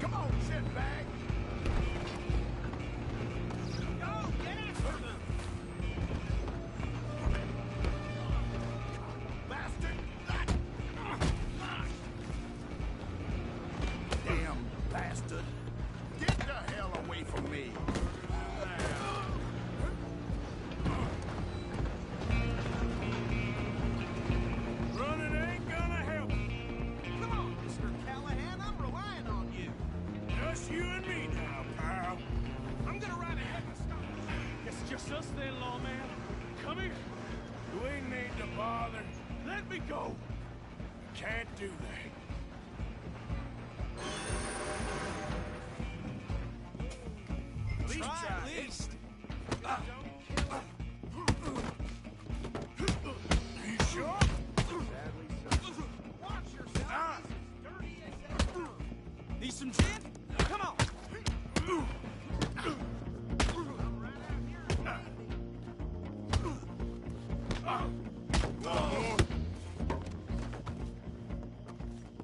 Come on, shitbag. Go, get after them. Bastard. Damn bastard. Get the hell away from me. Running ain't gonna help. Come on, Mr. Callahan, I'm relying on you. Just you and me now, pal. I'm gonna ride ahead and stop. It's just us then, lawman. Come here. We need to bother. Let me go. Can't do that. Try at least. You sure? Watch yourself. Dirty as hell. Need some gin? Come on.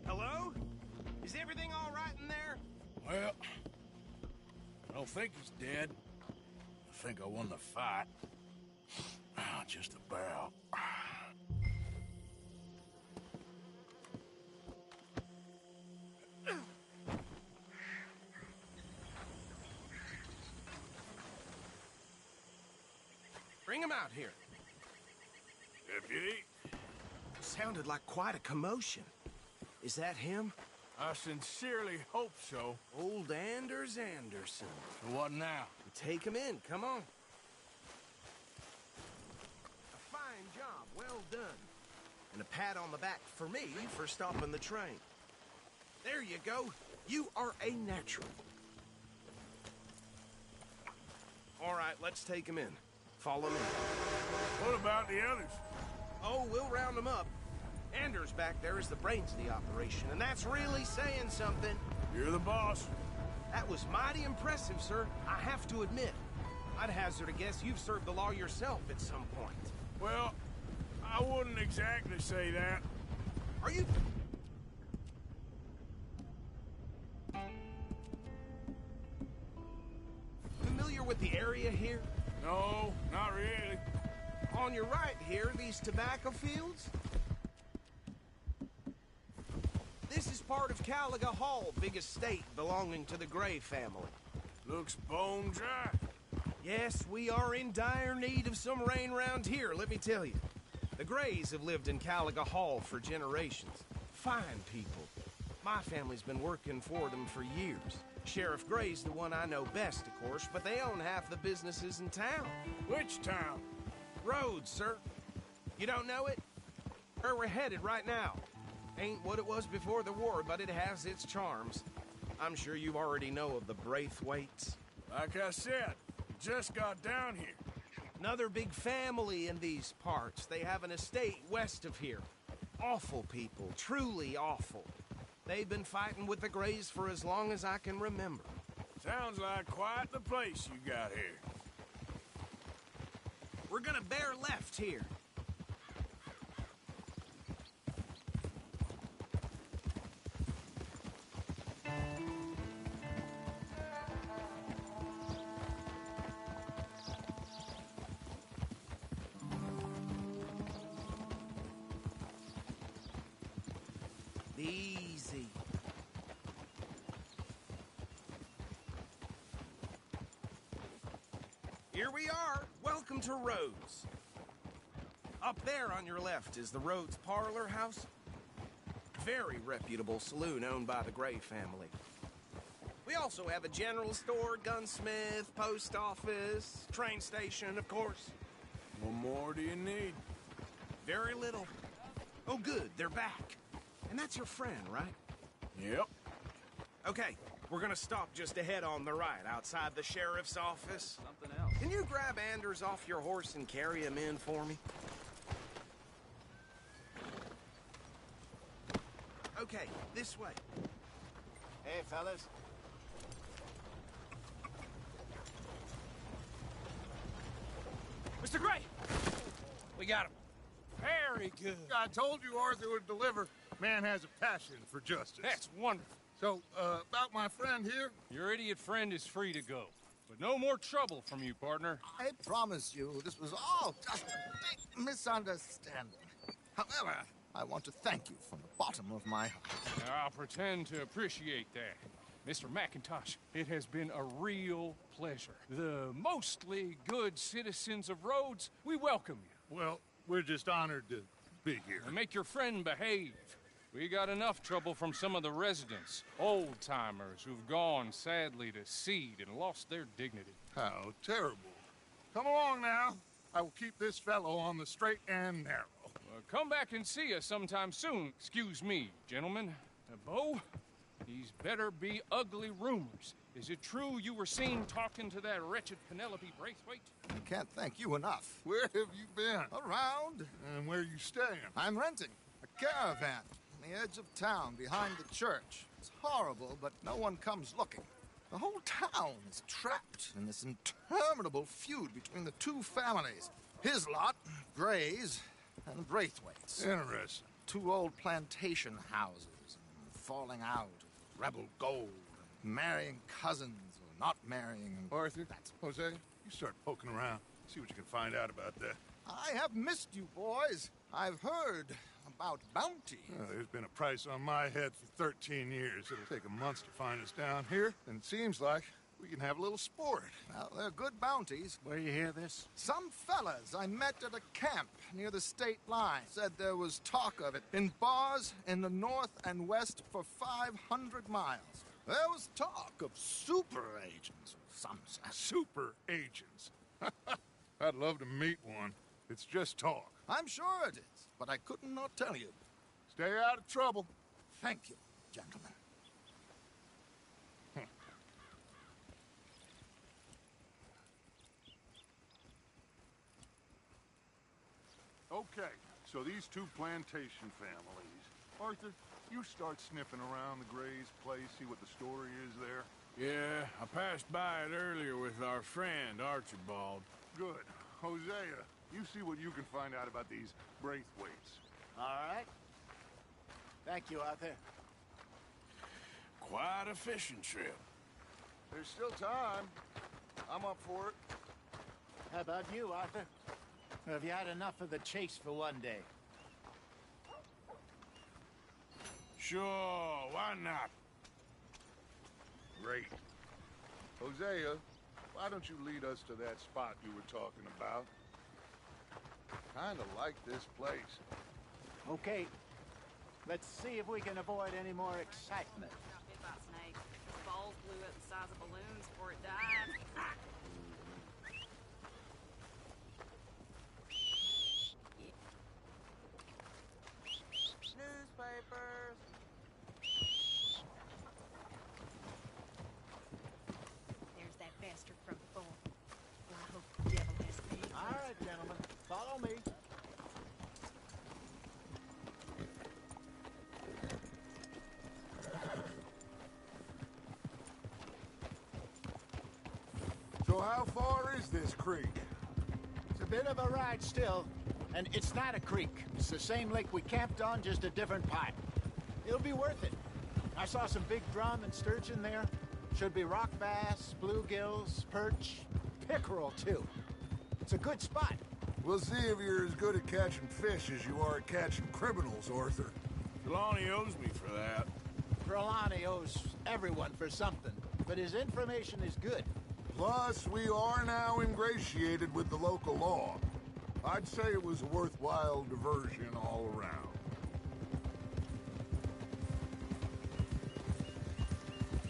Hello? Is everything all right in there? Well, I don't think he's dead. I think I won the fight. Just about. Bring him out here. Deputy? Sounded like quite a commotion. Is that him? I sincerely hope so. Old Anders Anderson. So what now? Take him in, come on. A fine job, well done. And a pat on the back for me for stopping the train. There you go. You are a natural. All right, let's take him in. Follow me. What about the others? Oh, we'll round them up. Anders back there is the brains of the operation, and that's really saying something. You're the boss. That was mighty impressive, sir. I have to admit. I'd hazard a guess you've served the law yourself at some point. Well, I wouldn't exactly say that. Are you... familiar with the area here? No, not really. On your right here, these tobacco fields? This is part of Caliga Hall, big estate belonging to the Gray family. Looks bone dry. Yes, we are in dire need of some rain round here, let me tell you. The Grays have lived in Caliga Hall for generations. Fine people. My family's been working for them for years. Sheriff Gray's the one I know best, of course, but they own half the businesses in town. Which town? Rhodes, sir. You don't know it? Where we're headed right now. Ain't what it was before the war, but it has its charms. I'm sure you already know of the Braithwaites. Like I said, just got down here. Another big family in these parts. They have an estate west of here. Awful people, truly awful. They've been fighting with the Grays for as long as I can remember. Sounds like quite the place you got here. We're gonna bear left here. Easy. Here we are. Welcome to Rhodes. Up there on your left is the Rhodes Parlor House. Very reputable saloon owned by the Gray family. We also have a general store, gunsmith, post office, train station, of course. What more do you need? Very little. Oh, good. They're back. And that's your friend, right? Yep. Okay, we're gonna stop just ahead on the right, outside the sheriff's office. Something else. Can you grab Anders off your horse and carry him in for me? Okay, this way. Hey, fellas. Mr. Gray! We got him. Very good. I told you Arthur would deliver. Man has a passion for justice. That's wonderful. So, about my friend here? Your idiot friend is free to go. But no more trouble from you, partner. I promise you, this was all just a big misunderstanding. However, I want to thank you from the bottom of my heart. I'll pretend to appreciate that. Mr. McIntosh, it has been a real pleasure. The mostly good citizens of Rhodes, we welcome you. Well, we're just honored to be here. And make your friend behave. We got enough trouble from some of the residents, old-timers who've gone, sadly, to seed and lost their dignity. How terrible. Come along now. I will keep this fellow on the straight and narrow. Come back and see us sometime soon. Excuse me, gentlemen. Bo, these better be ugly rumors. Is it true you were seen talking to that wretched Penelope Braithwaite? I can't thank you enough. Where have you been? Around. And where are you staying? I'm renting a caravan on the edge of town behind the church. It's horrible, but no one comes looking. The whole town is trapped in this interminable feud between the two families. His lot, Grays, and Braithwaite's. Interesting. Two old plantation houses, falling out of rebel gold, marrying cousins or not marrying. Arthur, Jose, you start poking around. See what you can find out about that. I have missed you, boys. I've heard about bounty. Well, there's been a price on my head for 13 years. It'll take a month to find us down here, and it seems like We can have a little sport. Well, they're good bounties. Where you hear this? Some fellas I met at a camp near the state line said there was talk of it in bars in the north and west for 500 miles. There was talk of super agents, some said. Super agents. I'd love to meet one. It's just talk. I'm sure it is, but I couldn't not tell you. Stay out of trouble. Thank you, gentlemen. Okay, so these two plantation families. Arthur, you start sniffing around the Gray's place, see what the story is there. Yeah, I passed by it earlier with our friend, Archibald. Good. Hosea, you see what you can find out about these Braithwaites. All right. Thank you, Arthur. Quite a fishing trip. There's still time. I'm up for it. How about you, Arthur? Or have you had enough of the chase for one day? Sure, why not? Great. Hosea, why don't you lead us to that spot you were talking about? Kinda like this place. Okay. Let's see if we can avoid any more excitement. Got bit by a snake. His balls blew up the size of balloons before it died. Newspapers. There's that bastard from before. Well, I hope the devil has paid. All right, gentlemen. Follow me. So how far is this creek? It's a bit of a ride still, and it's not a creek. It's the same lake we camped on, just a different part. It'll be worth it. I saw some big drum and sturgeon there. Should be rock bass, bluegills, perch, pickerel, too. It's a good spot. We'll see if you're as good at catching fish as you are at catching criminals, Arthur. Trelawney owes me for that. Trelawney owes everyone for something, but his information is good. Plus, we are now ingratiated with the local law. I'd say it was a worthwhile diversion all around.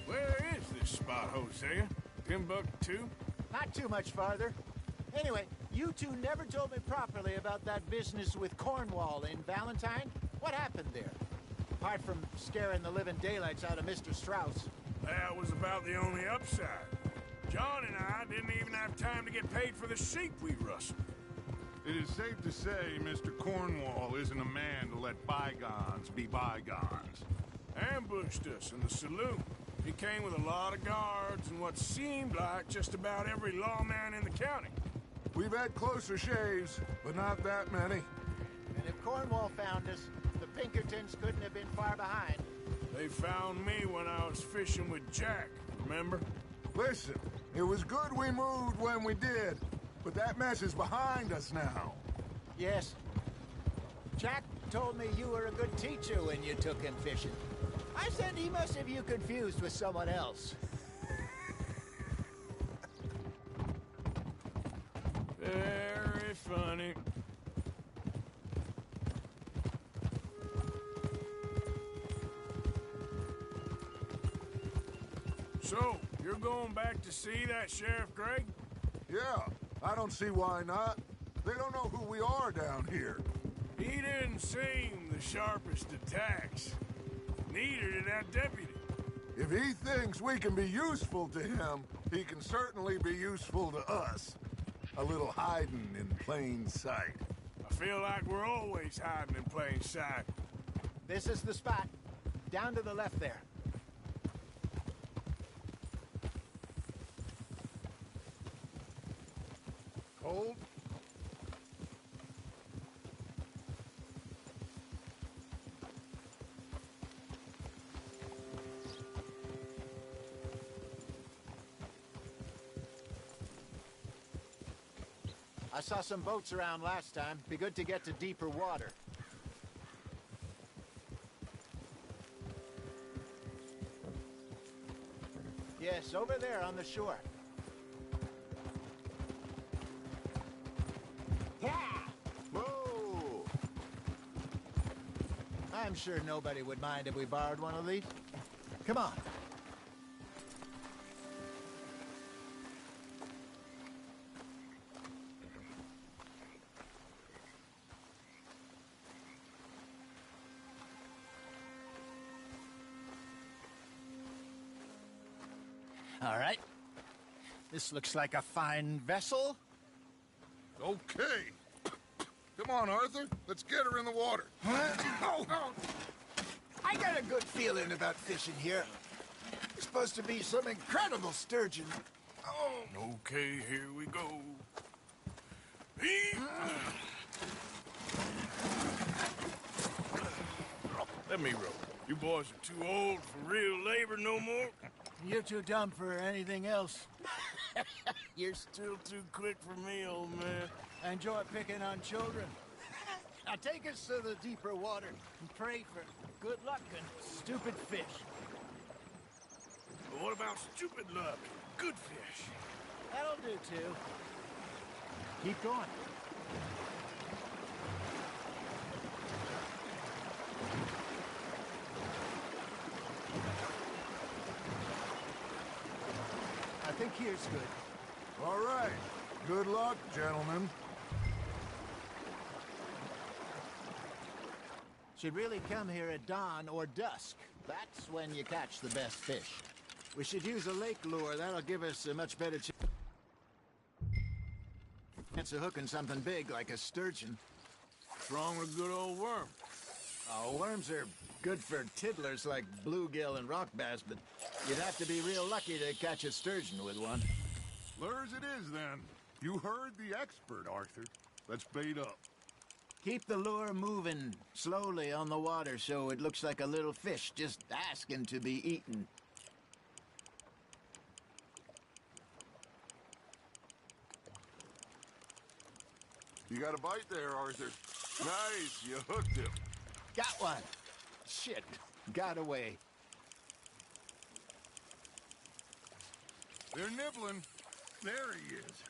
Where is this spot, Hosea? Timbuktu? Not too much farther. Anyway, you two never told me properly about that business with Cornwall in Valentine. What happened there? Apart from scaring the living daylights out of Mr. Strauss. That was about the only upside. John and I didn't even have time to get paid for the sheep we rustled. It is safe to say Mr. Cornwall isn't a man to let bygones be bygones. Ambushed us in the saloon. He came with a lot of guards and what seemed like just about every lawman in the county. We've had closer shaves, but not that many. And if Cornwall found us, the Pinkertons couldn't have been far behind. They found me when I was fishing with Jack, remember? Listen, it was good we moved when we did, but that mess is behind us now. Yes. Jack told me you were a good teacher when you took him fishing. I said he must have you confused with someone else. Very funny. So, you're going back to see that Sheriff Gregg? Yeah, I don't see why not. They don't know who we are down here. He didn't seem the sharpest of tacks. Neither did that deputy. If he thinks we can be useful to him, he can certainly be useful to us. A little hiding in plain sight. I feel like we're always hiding in plain sight. This is the spot. Down to the left there. Hold. I saw some boats around last time. Be good to get to deeper water. Yes, over there on the shore. Yeah! Whoa! I'm sure nobody would mind if we borrowed one of these. Come on. All right. This looks like a fine vessel. Okay. Come on, Arthur. Let's get her in the water. Oh. I got a good feeling about fishing here. It's supposed to be some incredible sturgeon. Oh. Okay, here we go. Let me row. You boys are too old for real labor no more. You're too dumb for anything else. You're still too quick for me, old man. I enjoy picking on children. Now take us to the deeper water and pray for good luck and stupid fish. But what about stupid luck? Good fish. That'll do, too. Keep going. I think here's good. All right. Good luck, gentlemen. Should really come here at dawn or dusk. That's when you catch the best fish. We should use a lake lure. That'll give us a much better chance of hooking something big like a sturgeon. What's wrong with a good old worm? Oh, worms are good for tiddlers like bluegill and rock bass, but you'd have to be real lucky to catch a sturgeon with one. Lures it is, then. You heard the expert, Arthur. Let's bait up. Keep the lure moving slowly on the water so it looks like a little fish just asking to be eaten. You got a bite there, Arthur. Nice, you hooked him. Got one. Shit, got away. They're nibbling. There he is.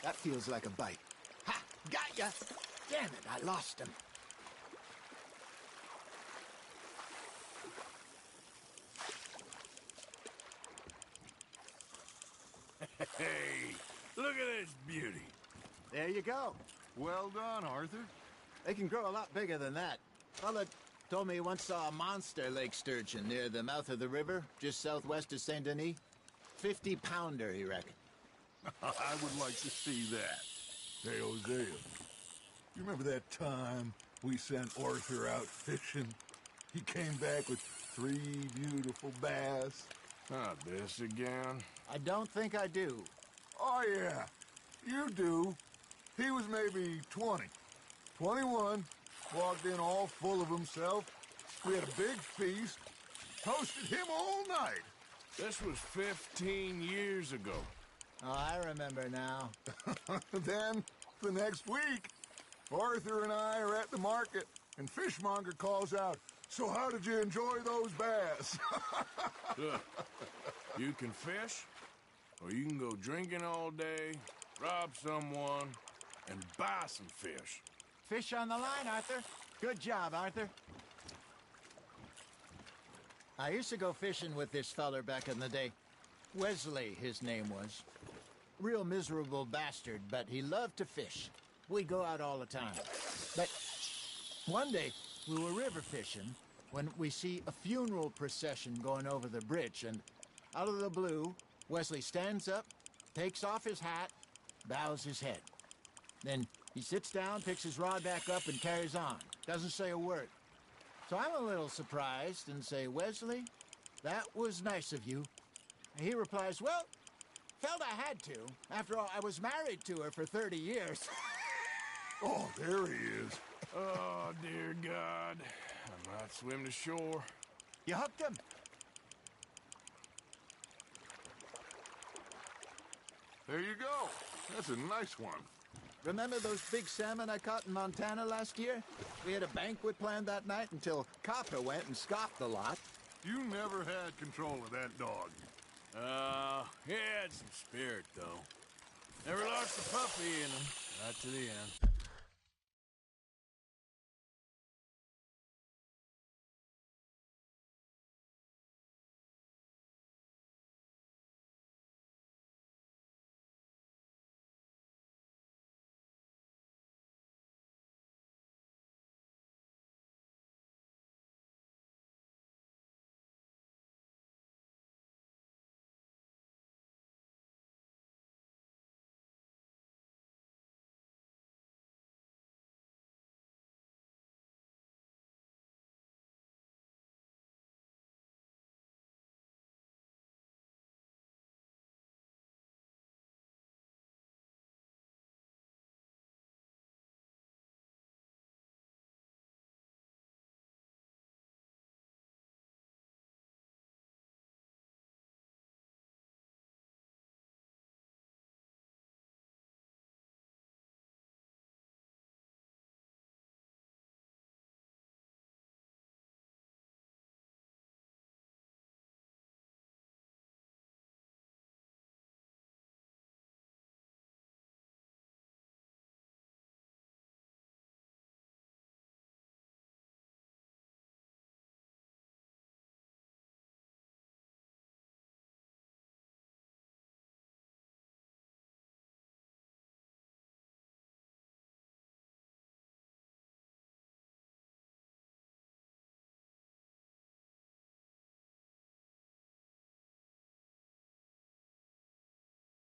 That feels like a bite. Ha! Got ya! Damn it, I lost him. Hey, look at this beauty. There you go. Well done, Arthur. They can grow a lot bigger than that. Fella told me he once saw a monster lake sturgeon near the mouth of the river, just southwest of Saint Denis. 50-pounder, he reckoned. I would like to see that. Hey, Hosea, you remember that time we sent Arthur out fishing? He came back with 3 beautiful bass. Not this again. I don't think I do. Oh, yeah. You do. He was maybe 20. 21. Walked in all full of himself. We had a big feast. Toasted him all night. This was 15 years ago. Oh, I remember now. Then, the next week, Arthur and I are at the market, and Fishmonger calls out, "So how did you enjoy those bass?" Look, you can fish, or you can go drinking all day, rob someone, and buy some fish. Fish on the line, Arthur. Good job, Arthur. I used to go fishing with this feller back in the day. Wesley, his name was. Real miserable bastard, but he loved to fish. We'd go out all the time. But one day, we were river fishing when we see a funeral procession going over the bridge, and out of the blue, Wesley stands up, takes off his hat, bows his head. Then he sits down, picks his rod back up, and carries on. Doesn't say a word. So I'm a little surprised and say, "Wesley, that was nice of you." And he replies, "Well, felt I had to. After all, I was married to her for 30 years. Oh, there he is. Oh, dear God. I might swim to shore. You hooked him? There you go. That's a nice one. Remember those big salmon I caught in Montana last year? We had a banquet planned that night until Copper went and scoffed the lot. You never had control of that dog. He had some spirit, though. Never lost a puppy in him, right to the end.